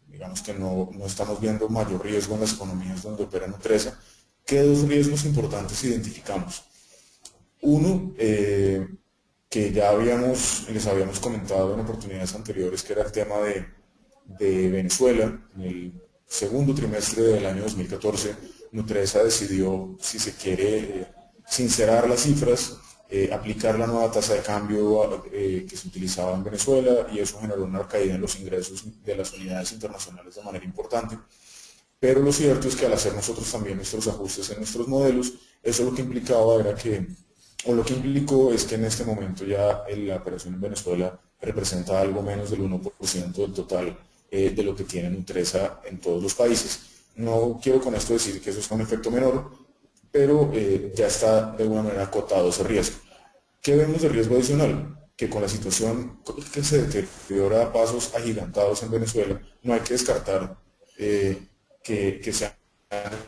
digamos que no estamos viendo mayor riesgo en las economías donde opera Nutresa. ¿Qué dos riesgos importantes identificamos? Uno, que ya les habíamos comentado en oportunidades anteriores, que era el tema de Venezuela. En el segundo trimestre del año 2014, Nutresa decidió, si se quiere, sincerar las cifras, aplicar la nueva tasa de cambio que se utilizaba en Venezuela, y eso generó una caída en los ingresos de las unidades internacionales de manera importante. Pero lo cierto es que al hacer nosotros también nuestros ajustes en nuestros modelos, eso lo que implicaba era que, o lo que implicó es que en este momento ya la operación en Venezuela representa algo menos del 1% del total de lo que tiene Nutresa en todos los países. No quiero con esto decir que eso es un efecto menor, pero ya está de alguna manera acotado ese riesgo. ¿Qué vemos de riesgo adicional? Que con la situación que se deteriora a pasos agigantados en Venezuela, no hay que descartar que sea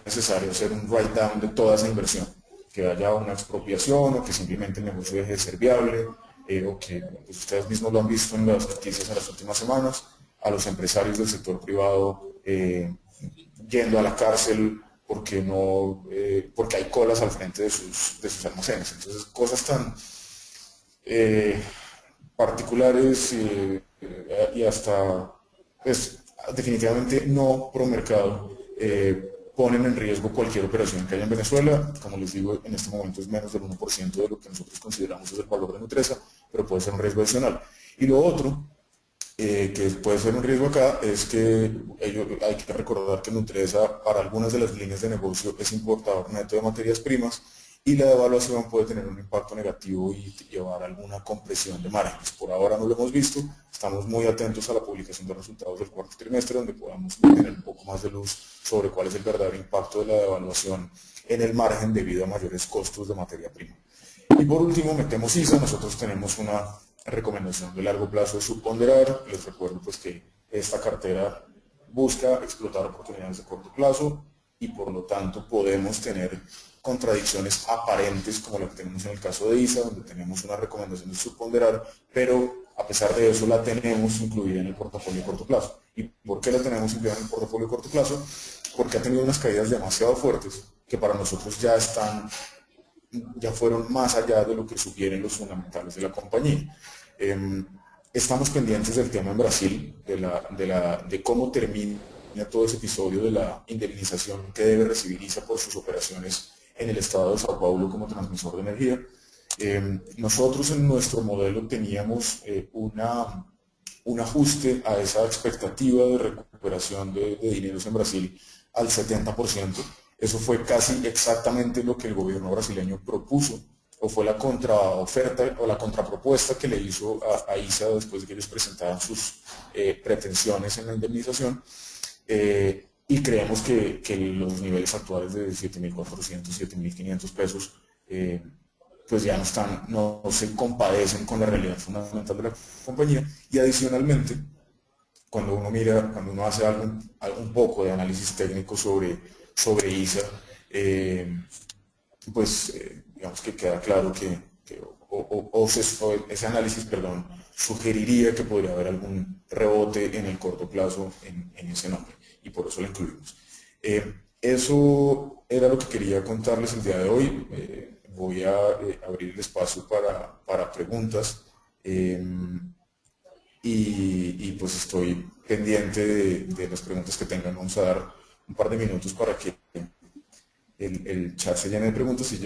necesario hacer un write-down de toda esa inversión, que haya una expropiación o que simplemente el negocio deje de ser viable, o que pues ustedes mismos lo han visto en las noticias en las últimas semanas, a los empresarios del sector privado yendo a la cárcel porque hay colas al frente de sus almacenes. Entonces, cosas tan eh, particulares y hasta pues, definitivamente no pro mercado ponen en riesgo cualquier operación que haya en Venezuela. Como les digo, en este momento es menos del 1% de lo que nosotros consideramos es el valor de Nutresa, pero puede ser un riesgo adicional. Y lo otro que puede ser un riesgo acá es que hay que recordar que Nutresa para algunas de las líneas de negocio es importador neto de materias primas, y la devaluación puede tener un impacto negativo y llevar a alguna compresión de márgenes. Por ahora no lo hemos visto, estamos muy atentos a la publicación de resultados del cuarto trimestre, donde podamos tener un poco más de luz sobre cuál es el verdadero impacto de la devaluación en el margen debido a mayores costos de materia prima. Y por último metemos ISA. Nosotros tenemos una recomendación de largo plazo de subponderar. Les recuerdo pues que esta cartera busca explotar oportunidades de corto plazo y por lo tanto podemos tener contradicciones aparentes como la que tenemos en el caso de ISA, donde tenemos una recomendación de subponderar, pero a pesar de eso la tenemos incluida en el portafolio de corto plazo. ¿Y por qué la tenemos incluida en el portafolio de corto plazo? Porque ha tenido unas caídas demasiado fuertes que para nosotros ya fueron más allá de lo que sugieren los fundamentales de la compañía. Estamos pendientes del tema en Brasil, de cómo termina todo ese episodio de la indemnización que debe recibir ISA por sus operaciones en el estado de Sao Paulo como transmisor de energía. Nosotros en nuestro modelo teníamos un ajuste a esa expectativa de recuperación de dineros en Brasil al 70%. Eso fue casi exactamente lo que el gobierno brasileño propuso, o fue la contraoferta o la contrapropuesta que le hizo a ISA después de que ellos presentaran sus pretensiones en la indemnización. Y creemos que los niveles actuales de 7.400, 7.500 pesos pues ya no se compadecen con la realidad fundamental de la compañía. Y adicionalmente, cuando uno hace un poco de análisis técnico sobre ISA, digamos que queda claro ese análisis, perdón, sugeriría que podría haber algún rebote en el corto plazo en ese nombre, y por eso lo incluimos. Eso era lo que quería contarles el día de hoy. Voy a abrir el espacio para preguntas. Pues estoy pendiente de las preguntas que tengan. Vamos a dar un par de minutos para que el chat se llene de preguntas y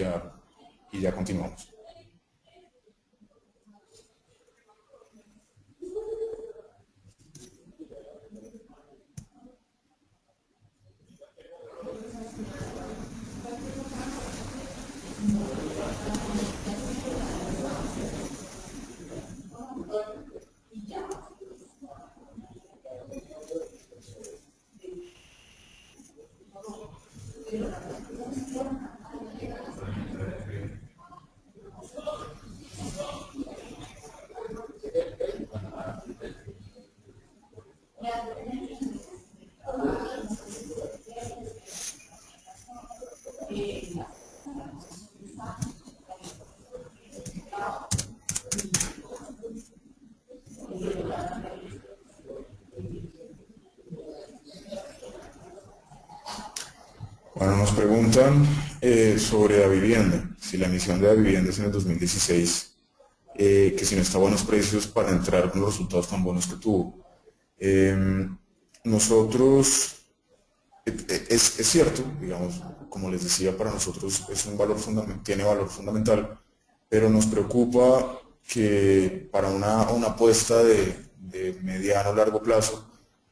ya continuamos. nos preguntan sobre la vivienda, si la emisión de la vivienda es en el 2016, que si no está a buenos precios para entrar con los resultados tan buenos que tuvo. Nosotros, es cierto, digamos, como les decía, para nosotros es un valor tiene valor fundamental, pero nos preocupa que para una apuesta de mediano o largo plazo,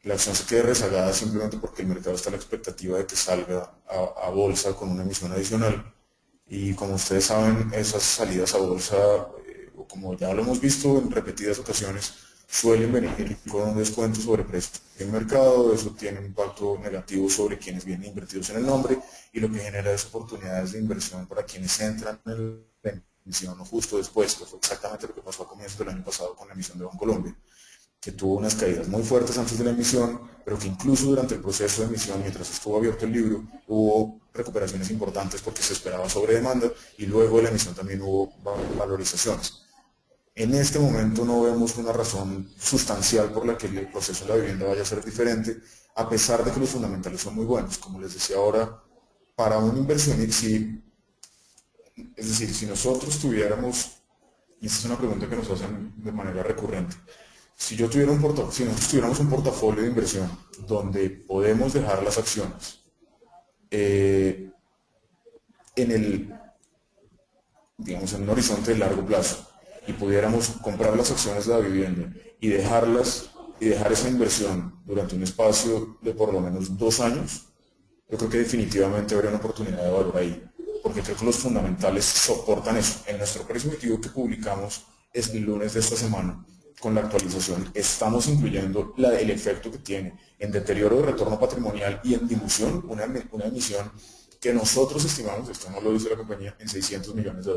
la acción se quede rezagada simplemente porque el mercado está a la expectativa de que salga a bolsa con una emisión adicional. Y como ustedes saben, esas salidas a bolsa, como ya lo hemos visto en repetidas ocasiones, suelen venir con un descuento sobre precio del mercado. Eso tiene un impacto negativo sobre quienes vienen invertidos en el nombre y lo que genera es oportunidades de inversión para quienes entran en la emisión justo después, que fue exactamente lo que pasó a comienzos del año pasado con la emisión de Bancolombia, que tuvo unas caídas muy fuertes antes de la emisión, pero que incluso durante el proceso de emisión, mientras estuvo abierto el libro, hubo recuperaciones importantes porque se esperaba sobre demanda y luego de la emisión también hubo valorizaciones. En este momento no vemos una razón sustancial por la que el proceso de la vivienda vaya a ser diferente, a pesar de que los fundamentales son muy buenos. Como les decía ahora, para un inversionista, es decir, si nosotros tuviéramos, y esta es una pregunta que nos hacen de manera recurrente, si nosotros tuviéramos un portafolio de inversión donde podemos dejar las acciones eh, en digamos, en un horizonte de largo plazo y pudiéramos comprar las acciones de la vivienda y dejar esa inversión durante un espacio de por lo menos 2 años, yo creo que definitivamente habría una oportunidad de valor ahí, porque creo que los fundamentales soportan eso. En nuestro precio objetivo que publicamos es el lunes de esta semana, con la actualización, estamos incluyendo el efecto que tiene en deterioro de retorno patrimonial y en dilución, una emisión que nosotros estimamos, esto no lo dice la compañía, en $600 millones.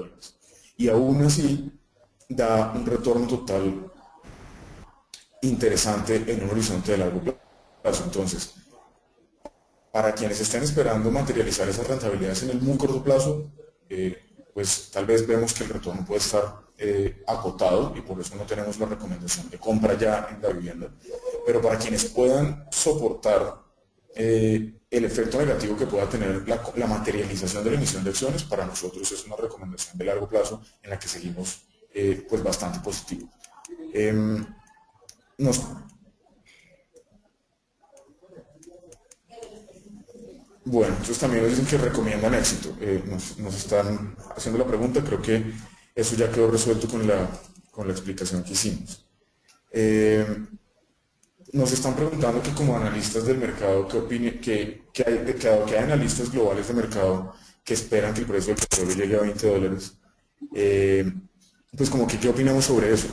Y aún así da un retorno total interesante en un horizonte de largo plazo. Entonces, para quienes estén esperando materializar esas rentabilidades en el muy corto plazo, pues tal vez vemos que el retorno puede estar acotado y por eso no tenemos la recomendación de compra ya en la vivienda. Pero para quienes puedan soportar el efecto negativo que pueda tener la materialización de la emisión de acciones, para nosotros es una recomendación de largo plazo en la que seguimos pues bastante positivo. Nos Bueno, ellos también nos dicen que recomiendan éxito. Nos están haciendo la pregunta, creo que eso ya quedó resuelto con la explicación que hicimos. Eh, Nos están preguntando que como analistas del mercado, que hay analistas globales de mercado que esperan que el precio del petróleo llegue a $20. eh, pues como que qué opinamos sobre eso.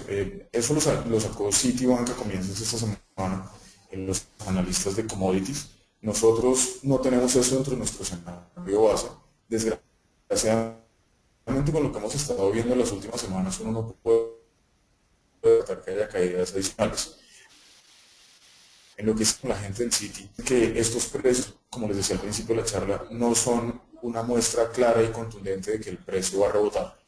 Eso lo sacó Citibank a comienzos de esta semana en los analistas de commodities. Nosotros no tenemos eso dentro de nuestro escenario base. Desgraciadamente con lo que hemos estado viendo en las últimas semanas, uno no puede tratar que haya caídas adicionales. En lo que es con la gente del Citi, que estos precios, como les decía al principio de la charla, no son una muestra clara y contundente de que el precio va a rebotar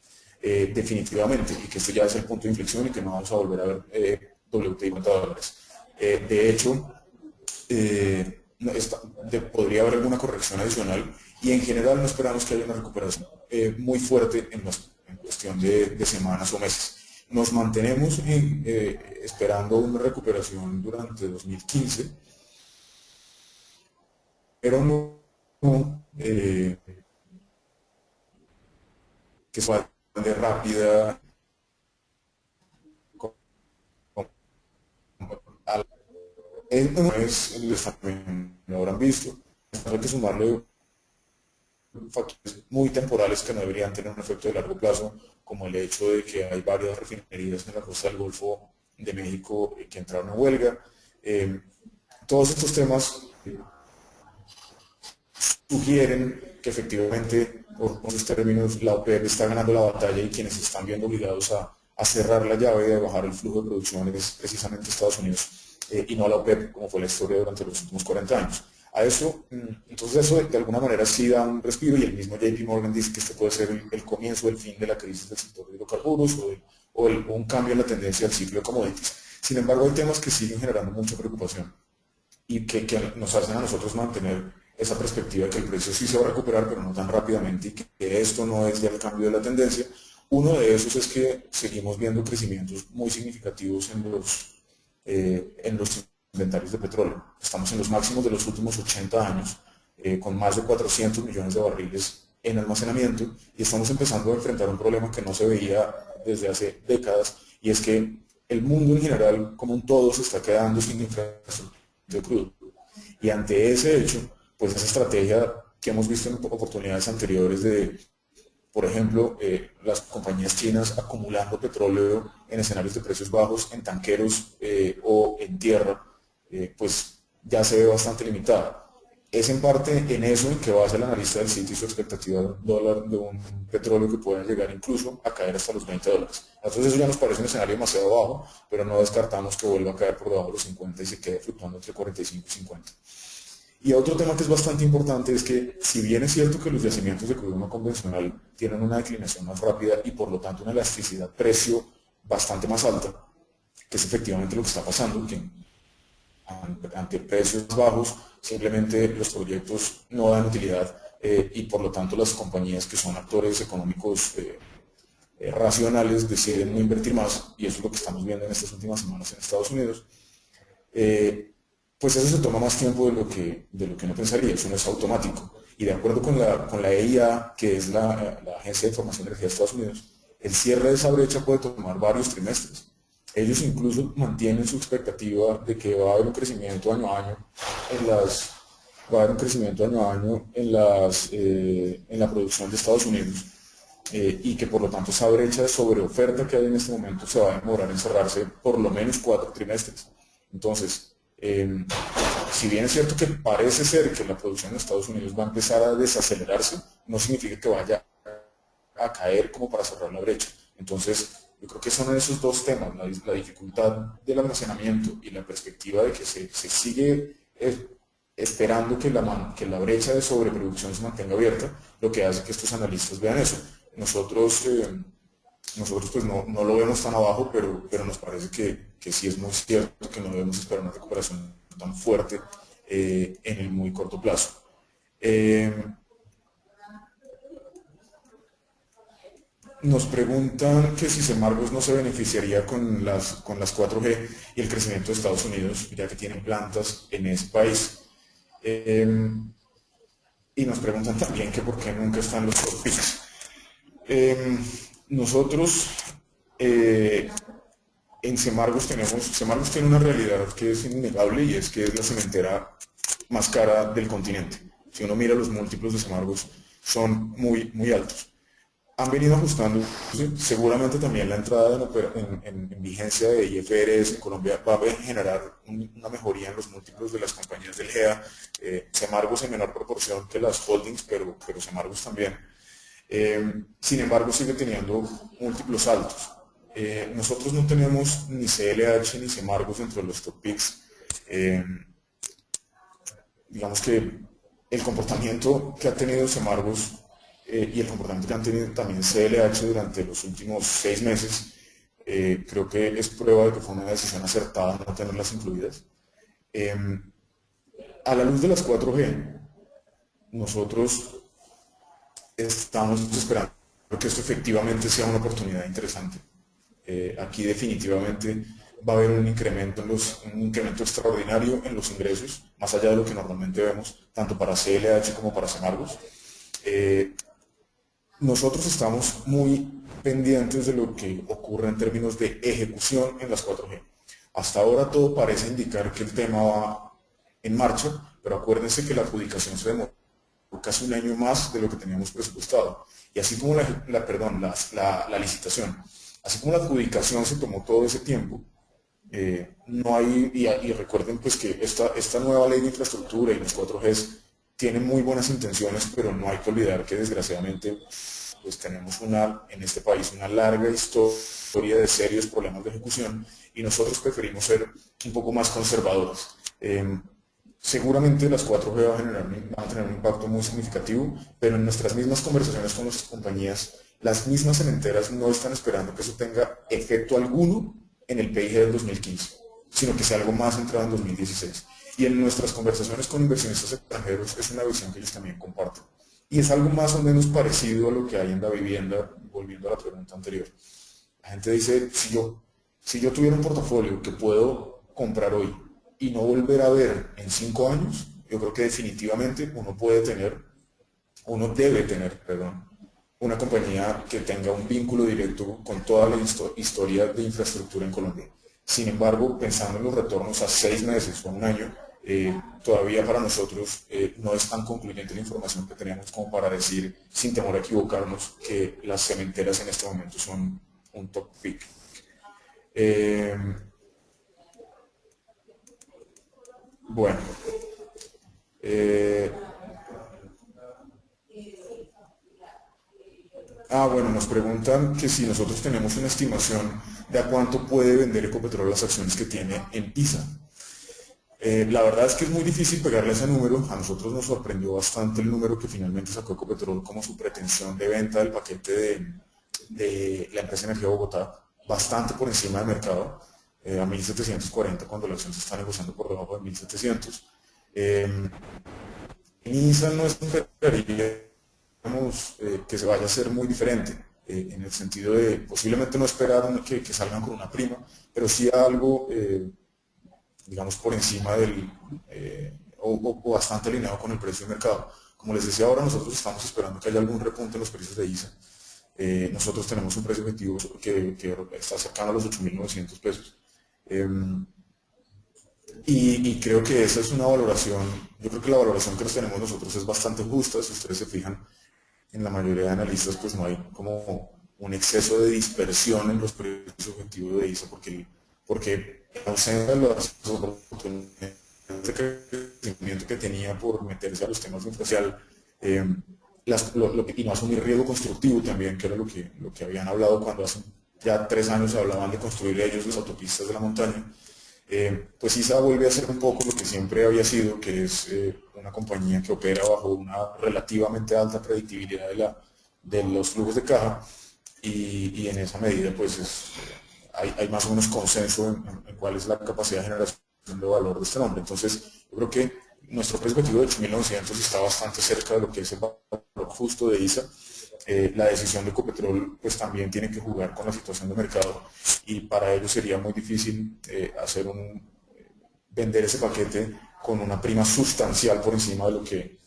definitivamente, y que esto ya es el punto de inflexión y que no vamos a volver a ver WTI $50. De hecho, podría haber alguna corrección adicional y en general no esperamos que haya una recuperación muy fuerte en cuestión de semanas o meses. Nos mantenemos esperando una recuperación durante 2015, pero no que sea de rápida. Lo habrán visto. Hay que sumarle factores muy temporales que no deberían tener un efecto de largo plazo, como el hecho de que hay varias refinerías en la costa del Golfo de México que entraron en huelga. Todos estos temas sugieren que efectivamente, por esos términos, la OPEP está ganando la batalla y quienes se están viendo obligados a cerrar la llave y a bajar el flujo de producción es precisamente Estados Unidos y no la OPEP, como fue la historia durante los últimos 40 años. Entonces eso de alguna manera sí da un respiro y el mismo JP Morgan dice que este puede ser el comienzo del fin de la crisis del sector de hidrocarburos o un cambio en la tendencia del ciclo de commodities. Sin embargo, hay temas que siguen generando mucha preocupación y que nos hacen a nosotros mantener esa perspectiva de que el precio sí se va a recuperar, pero no tan rápidamente, y que esto no es ya el cambio de la tendencia. Uno de esos es que seguimos viendo crecimientos muy significativos en los inventarios de petróleo. Estamos en los máximos de los últimos 80 años, con más de 400 millones de barriles en almacenamiento, y estamos empezando a enfrentar un problema que no se veía desde hace décadas, y es que el mundo en general, como un todo, se está quedando sin infraestructura de crudo. Y ante ese hecho, pues esa estrategia que hemos visto en oportunidades anteriores de, por ejemplo, las compañías chinas acumulando petróleo en escenarios de precios bajos, en tanqueros o en tierra, pues ya se ve bastante limitada. Es en parte en eso en que basa el analista del sitio y su expectativa de un dólar, de un petróleo que pueda llegar incluso a caer hasta los $20. Entonces eso ya nos parece un escenario demasiado bajo, pero no descartamos que vuelva a caer por debajo de los 50 y se quede fluctuando entre 45 y 50. Y otro tema que es bastante importante es que, si bien es cierto que los yacimientos de crudo no convencional tienen una declinación más rápida y por lo tanto una elasticidad precio bastante más alta, que es efectivamente lo que está pasando, que ante precios bajos simplemente los proyectos no dan utilidad, y por lo tanto las compañías que son actores económicos racionales deciden no invertir más, y eso es lo que estamos viendo en estas últimas semanas en Estados Unidos. Pues eso se toma más tiempo de lo que uno pensaría, eso no es automático. Y de acuerdo con la EIA, que es la Agencia de Información de Energía de Estados Unidos, el cierre de esa brecha puede tomar varios trimestres. Ellos incluso mantienen su expectativa de que va a haber un crecimiento año a año en las, va a haber un crecimiento año a año en la producción de Estados Unidos, y que por lo tanto esa brecha de sobreoferta que hay en este momento se va a demorar en cerrarse por lo menos 4 trimestres. Entonces, si bien es cierto que parece ser que la producción de Estados Unidos va a empezar a desacelerarse, no significa que vaya a caer como para cerrar la brecha. Entonces, yo creo que son esos dos temas, la dificultad del almacenamiento y la perspectiva de que se sigue esperando que la brecha de sobreproducción se mantenga abierta, lo que hace que estos analistas vean eso. Nosotros, nosotros pues no lo vemos tan abajo, pero nos parece que sí es muy cierto que no debemos esperar una recuperación tan fuerte en el muy corto plazo. Nos preguntan que si Semargos no se beneficiaría con las 4G y el crecimiento de Estados Unidos, ya que tienen plantas en ese país. Y nos preguntan también que por qué nunca están los top picks. Nosotros en Semargos tiene una realidad que es innegable, y es que es la cementera más cara del continente. Si uno mira los múltiplos de Semargos, son muy, muy altos. Han venido ajustando, seguramente también la entrada en vigencia de IFRS en Colombia va a generar una mejoría en los múltiplos de las compañías del GEA, Semargos en menor proporción que las holdings, pero Semargos también. Sin embargo, sigue teniendo múltiplos altos. Nosotros no tenemos ni CLH ni Semargos dentro de los top picks. Digamos que el comportamiento que ha tenido Semargos y el comportamiento que han tenido también CLH durante los últimos 6 meses, creo que es prueba de que fue una decisión acertada no tenerlas incluidas. A la luz de las 4G, nosotros estamos esperando que esto efectivamente sea una oportunidad interesante. Aquí definitivamente va a haber un incremento extraordinario en los ingresos, más allá de lo que normalmente vemos, tanto para CLH como para Semargos. Nosotros estamos muy pendientes de lo que ocurre en términos de ejecución en las 4G. Hasta ahora todo parece indicar que el tema va en marcha, pero acuérdense que la adjudicación se demoró casi un año más de lo que teníamos presupuestado. Y así como la licitación, así como la adjudicación se tomó todo ese tiempo, no hay, y recuerden pues que esta nueva ley de infraestructura y los 4Gs tienen muy buenas intenciones, pero no hay que olvidar que desgraciadamente pues tenemos en este país una larga historia de serios problemas de ejecución, y nosotros preferimos ser un poco más conservadores. Seguramente las 4G van a tener un impacto muy significativo, pero en nuestras mismas conversaciones con nuestras compañías, las mismas cementeras no están esperando que eso tenga efecto alguno en el PIG del 2015, sino que sea algo más centrado en 2016. Y en nuestras conversaciones con inversionistas extranjeros es una visión que ellos también comparten. Y es algo más o menos parecido a lo que hay en la vivienda, volviendo a la pregunta anterior. La gente dice, si yo tuviera un portafolio que puedo comprar hoy y no volver a ver en 5 años, yo creo que definitivamente uno debe tener, perdón, una compañía que tenga un vínculo directo con toda la historia de infraestructura en Colombia. Sin embargo, pensando en los retornos a 6 meses o a un año, todavía para nosotros no es tan concluyente la información que tenemos como para decir, sin temor a equivocarnos, que las cementeras en este momento son un top pick. Eh, bueno, eh, bueno, nos preguntan que si nosotros tenemos una estimación de a cuánto puede vender Ecopetrol las acciones que tiene en ISA. La verdad es que es muy difícil pegarle ese número. A nosotros nos sorprendió bastante el número que finalmente sacó Ecopetrol como su pretensión de venta del paquete de la empresa Energía Bogotá, bastante por encima del mercado, a 1.740 cuando la acción se está negociando por debajo de 1.700. En ISA no esperaría que se vaya a ser muy diferente, en el sentido de posiblemente no esperar que salgan con una prima, pero sí algo, digamos, por encima o bastante alineado con el precio de mercado. Como les decía ahora, nosotros estamos esperando que haya algún repunte en los precios de ISA. Nosotros tenemos un precio objetivo que está cercano a los 8.900 pesos. Eh, y creo que esa es una valoración, yo creo que la valoración que nos tenemos nosotros es bastante justa. Si ustedes se fijan, en la mayoría de analistas pues no hay como un exceso de dispersión en los precios objetivos de ISA porque ausencia de las oportunidades de crecimiento que tenía por meterse a los temas de inflación, eh, y no asumir riesgo constructivo también, que era lo que habían hablado cuando hace ya 3 años hablaban de construir ellos las autopistas de la montaña. Pues ISA vuelve a ser un poco lo que siempre había sido, que es una compañía que opera bajo una relativamente alta predictibilidad de los flujos de caja y en esa medida pues hay más o menos consenso en cuál es la capacidad de generación de valor de este nombre. Entonces yo creo que nuestro precio objetivo de 8.900 está bastante cerca de lo que es el valor justo de ISA. La decisión de Ecopetrol pues también tiene que jugar con la situación de mercado y para ello sería muy difícil vender ese paquete con una prima sustancial por encima de lo que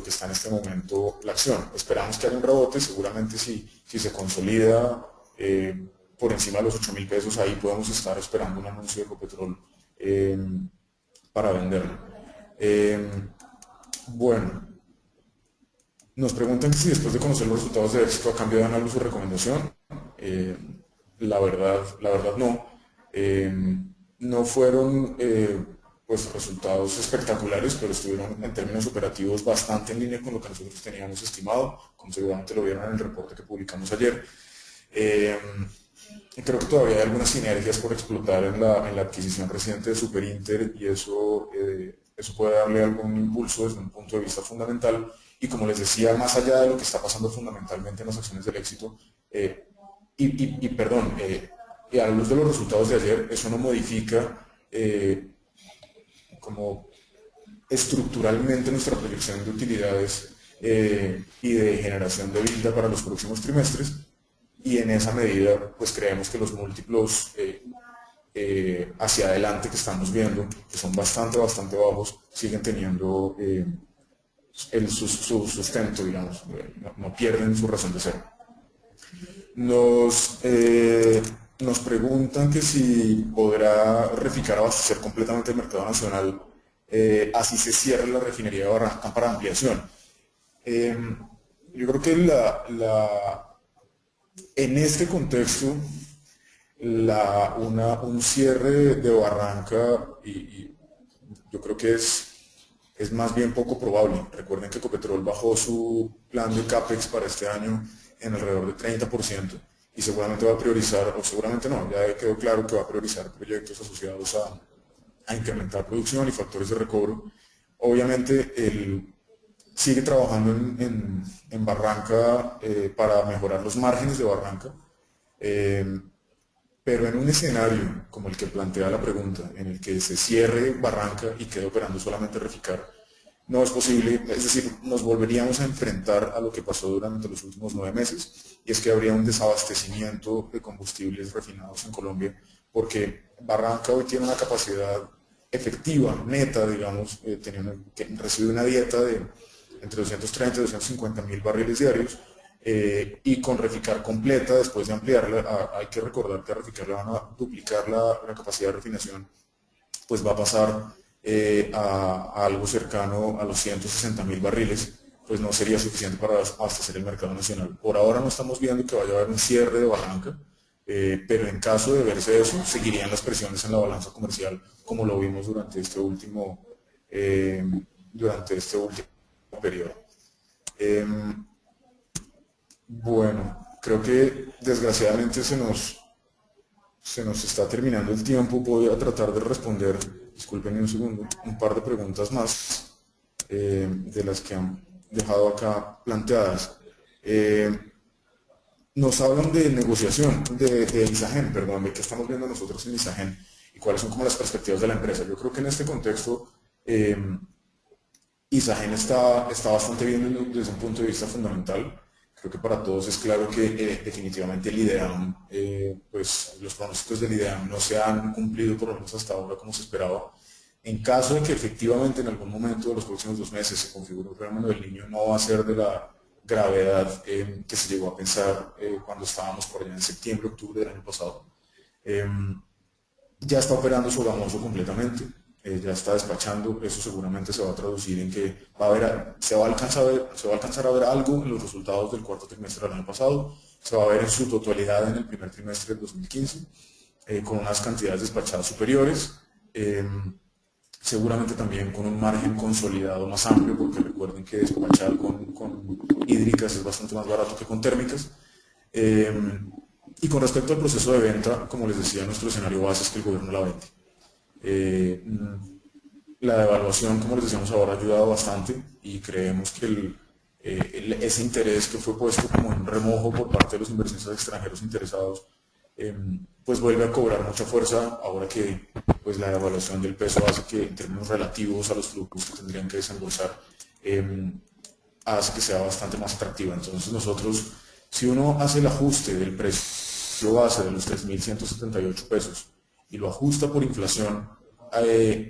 está en este momento la acción. Esperamos que haya un rebote, seguramente si se consolida por encima de los 8.000 pesos, ahí podemos estar esperando un anuncio de Ecopetrol para venderlo. Bueno, nos preguntan si después de conocer los resultados de éxito ha cambiado en algo su recomendación. Eh, la verdad no. Eh, no fueron pues resultados espectaculares, pero estuvieron en términos operativos bastante en línea con lo que nosotros teníamos estimado, como seguramente lo vieron en el reporte que publicamos ayer. Eh, Creo que todavía hay algunas sinergias por explotar en la adquisición reciente de Superinter y eso puede darle algún impulso desde un punto de vista fundamental. Y como les decía, más allá de lo que está pasando fundamentalmente en las acciones del éxito, perdón, y a la luz de los resultados de ayer, eso no modifica como estructuralmente nuestra proyección de utilidades y de generación de vida para los próximos trimestres, y en esa medida pues creemos que los múltiplos hacia adelante que estamos viendo, que son bastante bajos, siguen teniendo su sustento, digamos, no pierden su razón de ser. Nos preguntan que si podrá Reficar abastecer completamente el mercado nacional, así se cierra la refinería de Barranca para ampliación. Eh, yo creo que en este contexto, un cierre de Barranca, y yo creo que es más bien poco probable. Recuerden que Ecopetrol bajó su plan de CAPEX para este año en alrededor de 30% y seguramente va a priorizar, o seguramente no, ya quedó claro que va a priorizar proyectos asociados a incrementar producción y factores de recobro. Obviamente, él sigue trabajando en Barranca para mejorar los márgenes de Barranca. Pero en un escenario como el que plantea la pregunta, en el que se cierre Barranca y quede operando solamente Reficar, no es posible, es decir, nos volveríamos a enfrentar a lo que pasó durante los últimos 9 meses, y es que habría un desabastecimiento de combustibles refinados en Colombia, porque Barranca hoy tiene una capacidad efectiva, neta, digamos, que recibe una dieta de entre 230 y 250 mil barriles diarios, y con Reficar completa, después de ampliarla, hay que recordar que a Reficar le van a duplicar la capacidad de refinación, pues va a pasar a algo cercano a los 160 mil barriles, pues no sería suficiente para abastecer el mercado nacional. Por ahora no estamos viendo que vaya a haber un cierre de Barranca, pero en caso de verse eso, seguirían las presiones en la balanza comercial, como lo vimos eh, durante este último periodo. Eh, bueno, creo que desgraciadamente se nos está terminando el tiempo. Voy a tratar de responder, discúlpenme un segundo, un par de preguntas más de las que han dejado acá planteadas. Eh, Nos hablan de negociación, de Isagen, perdón, de qué estamos viendo nosotros en Isagen y cuáles son como las perspectivas de la empresa. Yo creo que en este contexto Isagen está bastante bien desde un punto de vista fundamental. Creo que para todos es claro que definitivamente el IDEAM, pues los pronósticos del IDEAM no se han cumplido por lo menos hasta ahora como se esperaba. En caso de que efectivamente en algún momento de los próximos 2 meses se configure un fenómeno del Niño, no va a ser de la gravedad que se llegó a pensar cuando estábamos por allá en septiembre, octubre del año pasado. Eh, ya está operando Sogamoso completamente, ya está despachando. Eso seguramente se va a traducir en que se va a alcanzar a ver algo en los resultados del cuarto trimestre del año pasado, se va a ver en su totalidad en el primer trimestre del 2015, con unas cantidades despachadas superiores, seguramente también con un margen consolidado más amplio, porque recuerden que despachar con hídricas es bastante más barato que con térmicas. Eh, y con respecto al proceso de venta, como les decía, nuestro escenario base es que el gobierno la vende. Eh, la devaluación, como les decíamos ahora, ha ayudado bastante, y creemos que ese interés que fue puesto como en remojo por parte de los inversionistas extranjeros interesados, pues vuelve a cobrar mucha fuerza ahora que pues la devaluación del peso hace que en términos relativos a los flujos que tendrían que desembolsar, hace que sea bastante más atractiva. Entonces nosotros, si uno hace el ajuste del precio base de los 3.178 pesos y lo ajusta por inflación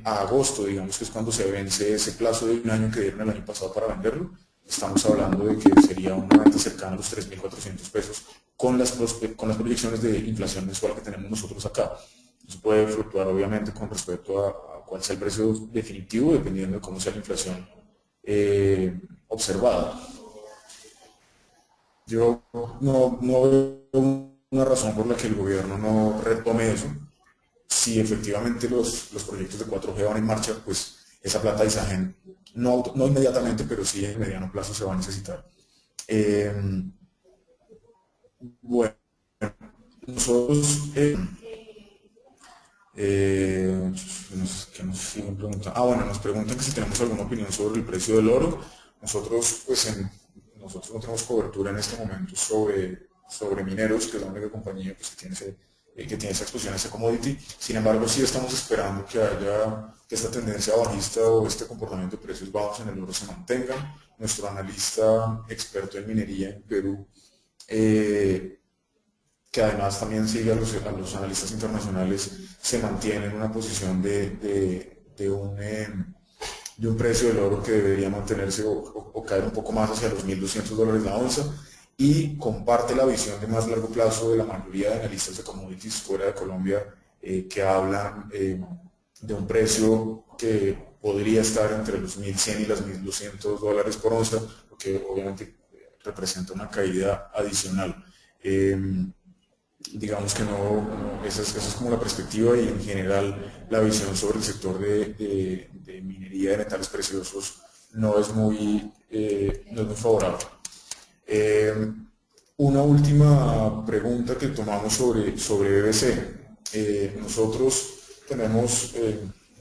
a agosto, digamos que es cuando se vence ese plazo de un año que dieron el año pasado para venderlo, estamos hablando de que sería una venta cercana a los 3.400 pesos con las proyecciones de inflación mensual que tenemos nosotros acá. Eso puede fluctuar obviamente con respecto a cuál sea el precio definitivo, dependiendo de cómo sea la inflación observada. Yo no veo una razón por la que el gobierno no retome eso. Si efectivamente los proyectos de 4G van en marcha, pues esa plata de Isagen, no inmediatamente, pero sí en mediano plazo se va a necesitar. Eh, bueno, nosotros, que nos siguen preguntando. Bueno, nos preguntan que si tenemos alguna opinión sobre el precio del oro. Nosotros, nosotros no tenemos cobertura en este momento sobre Mineros, que es la única compañía pues, que tiene esa exposición a ese commodity. Sin embargo, sí estamos esperando que esta tendencia bajista o este comportamiento de precios bajos en el oro se mantenga. Nuestro analista experto en minería en Perú, que además también sigue a los analistas internacionales, se mantiene en una posición de un precio del oro que debería mantenerse o caer un poco más hacia los $1.200 la onza, y comparte la visión de más largo plazo de la mayoría de analistas de commodities fuera de Colombia, que hablan de un precio que podría estar entre los 1.100 y los $1.200 por onza, lo que obviamente representa una caída adicional. Digamos que esa es como la perspectiva, y en general la visión sobre el sector de minería de metales preciosos no es muy favorable. Una última pregunta que tomamos sobre BBC. Nosotros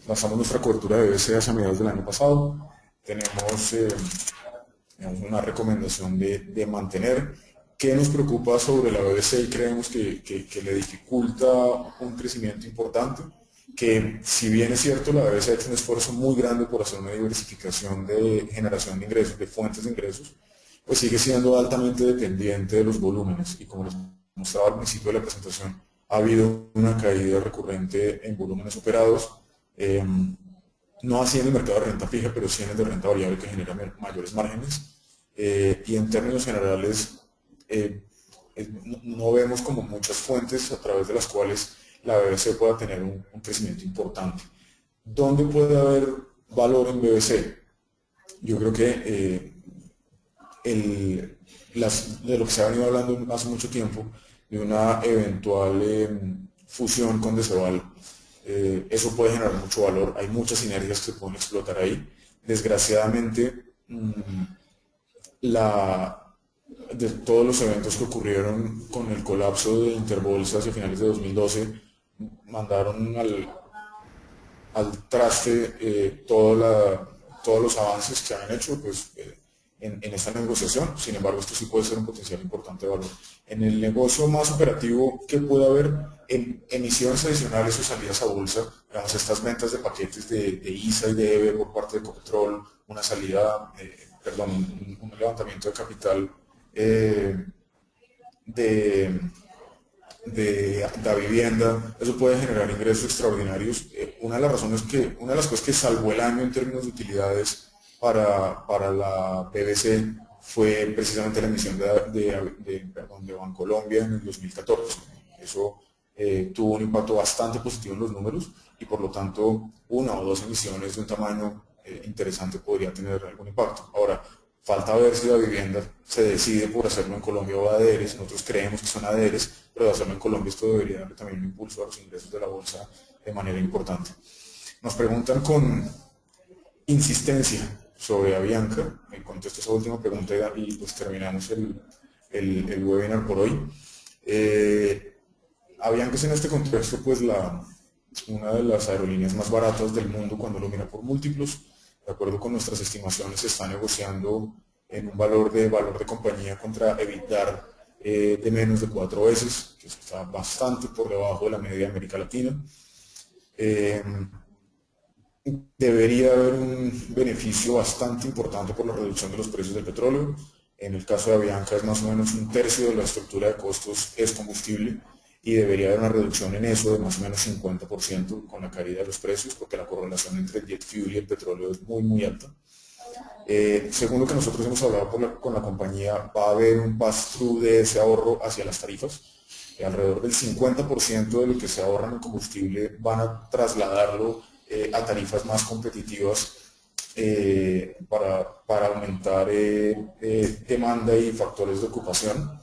lanzamos nuestra cobertura de BBC hacia mediados del año pasado. Tenemos una recomendación de mantener, ¿Qué nos preocupa sobre la BBC y creemos que le dificulta un crecimiento importante? Que si bien es cierto, la BBC ha hecho un esfuerzo muy grande por hacer una diversificación de generación de ingresos, de fuentes de ingresos, pues sigue siendo altamente dependiente de los volúmenes. Y como les mostraba al principio de la presentación, ha habido una caída recurrente en volúmenes operados, eh, no así en el mercado de renta fija, pero sí en el de renta variable que genera mayores márgenes. Y en términos generales, eh, no vemos como muchas fuentes a través de las cuales la BBC pueda tener un crecimiento importante. ¿Dónde puede haber valor en BBC? Yo creo que de lo que se ha venido hablando hace mucho tiempo, de una eventual fusión con Deseval, eso puede generar mucho valor, hay muchas sinergias que se pueden explotar ahí. Desgraciadamente, de todos los eventos que ocurrieron con el colapso de Interbolsa hacia finales de 2012, mandaron al traste todos los avances que han hecho pues, en esta negociación. Sin embargo, esto sí puede ser un potencial importante de valor. En el negocio más operativo, ¿qué puede haber? En emisiones adicionales o salidas a bolsa, digamos, estas ventas de paquetes de ISA y de EVE por parte de Copetrol, una salida, perdón, un levantamiento de capital de, la vivienda, eso puede generar ingresos extraordinarios. Una de las cosas que salvó el año en términos de utilidades para la PBC fue precisamente la emisión de Bancolombia en el 2014. Eso tuvo un impacto bastante positivo en los números y por lo tanto una o dos emisiones de un tamaño interesante podría tener algún impacto. Ahora, falta ver si la vivienda se decide por hacerlo en Colombia o ADRs. Nosotros creemos que son ADRs, pero de hacerlo en Colombia esto debería darle también un impulso a los ingresos de la bolsa de manera importante. Nos preguntan con insistencia sobre Avianca. Contesto esa última pregunta y pues terminamos el webinar por hoy. Avianca es en este contexto pues una de las aerolíneas más baratas del mundo cuando lo mira por múltiplos. De acuerdo con nuestras estimaciones, se está negociando en un valor de compañía contra EBITDA de menos de 4 veces, que está bastante por debajo de la media de América Latina. Debería haber un beneficio bastante importante por la reducción de los precios del petróleo. En el caso de Avianca es más o menos un tercio de la estructura de costos es combustible y debería haber una reducción en eso de más o menos 50% con la caída de los precios, porque la correlación entre el jet fuel y el petróleo es muy, muy alta. Según lo que nosotros hemos hablado con la compañía, va a haber un pass-through de ese ahorro hacia las tarifas. Alrededor del 50% de lo que se ahorra en el combustible van a trasladarlo a tarifas más competitivas para aumentar demanda y factores de ocupación.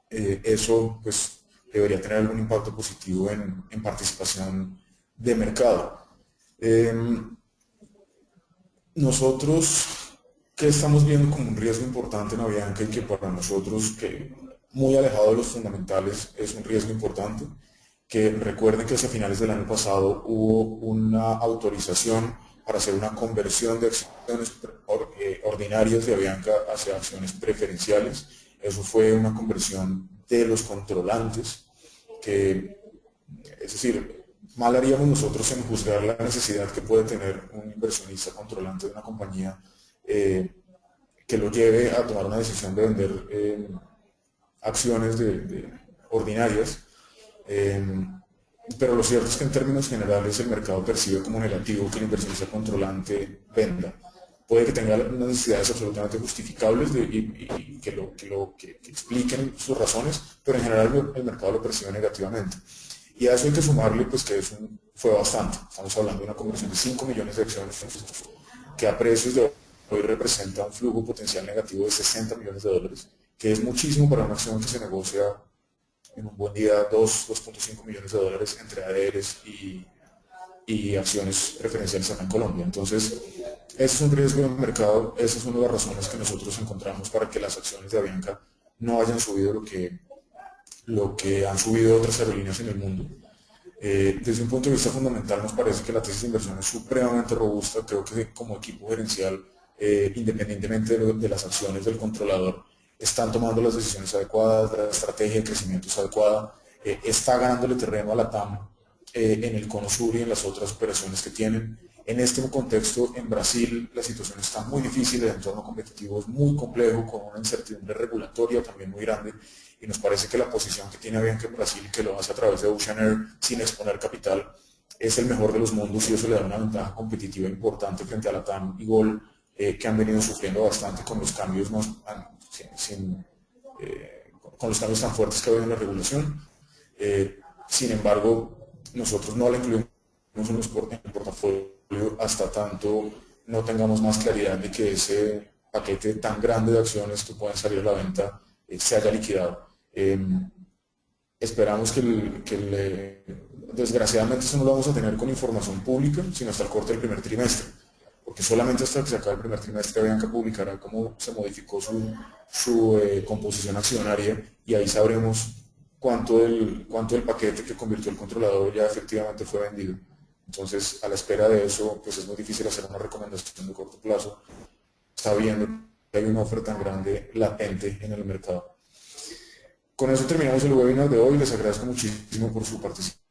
Eso pues debería tener algún impacto positivo en participación de mercado. Nosotros, ¿qué estamos viendo como un riesgo importante en Avianca y que para nosotros, que muy alejado de los fundamentales, es un riesgo importante? Que recuerden que hacia finales del año pasado hubo una autorización para hacer una conversión de acciones ordinarias de Avianca hacia acciones preferenciales. Eso fue una conversión de los controlantes, es decir, mal haríamos nosotros en juzgar la necesidad que puede tener un inversionista controlante de una compañía que lo lleve a tomar una decisión de vender acciones ordinarias. Pero lo cierto es que en términos generales el mercado percibe como negativo que el inversionista controlante venda. Puede que tenga unas necesidades absolutamente justificables y que expliquen sus razones, pero en general el mercado lo percibe negativamente. Y a eso hay que sumarle pues, que fue bastante. Estamos hablando de una conversión de 5 millones de acciones, que a precios de hoy representa un flujo potencial negativo de 60 millones de dólares, que es muchísimo para una acción que se negocia en un buen día 2.5 millones de dólares entre ADRs y acciones preferenciales acá en Colombia. Entonces, ese es un riesgo del mercado, esa es una de las razones que nosotros encontramos para que las acciones de Avianca no hayan subido lo que han subido otras aerolíneas en el mundo. Desde un punto de vista fundamental nos parece que la tesis de inversión es supremamente robusta. Creo que como equipo gerencial, independientemente de las acciones del controlador, están tomando las decisiones adecuadas, la estrategia de crecimiento es adecuada, está ganándole terreno a la TAM en el Cono Sur y en las otras operaciones que tienen. En este contexto, en Brasil, la situación está muy difícil, el entorno competitivo es muy complejo, con una incertidumbre regulatoria también muy grande, y nos parece que la posición que tiene Avianca en Brasil, que lo hace a través de Ocean Air sin exponer capital, es el mejor de los mundos y eso le da una ventaja competitiva importante frente a la TAM y Gol, que han venido sufriendo bastante con los cambios, con los cambios tan fuertes que ha habido en la regulación. Sin embargo, nosotros no la incluimos en el portafolio hasta tanto no tengamos más claridad de que ese paquete tan grande de acciones que pueden salir a la venta se haya liquidado. Esperamos desgraciadamente eso no lo vamos a tener con información pública, sino hasta el corte del primer trimestre, porque solamente hasta que se acabe el primer trimestre Avianca publicará cómo se modificó su composición accionaria y ahí sabremos cuánto del paquete que convirtió el controlador ya efectivamente fue vendido. Entonces, a la espera de eso, pues es muy difícil hacer una recomendación de corto plazo, sabiendo que hay una oferta tan grande latente en el mercado. Con eso terminamos el webinar de hoy. Les agradezco muchísimo por su participación.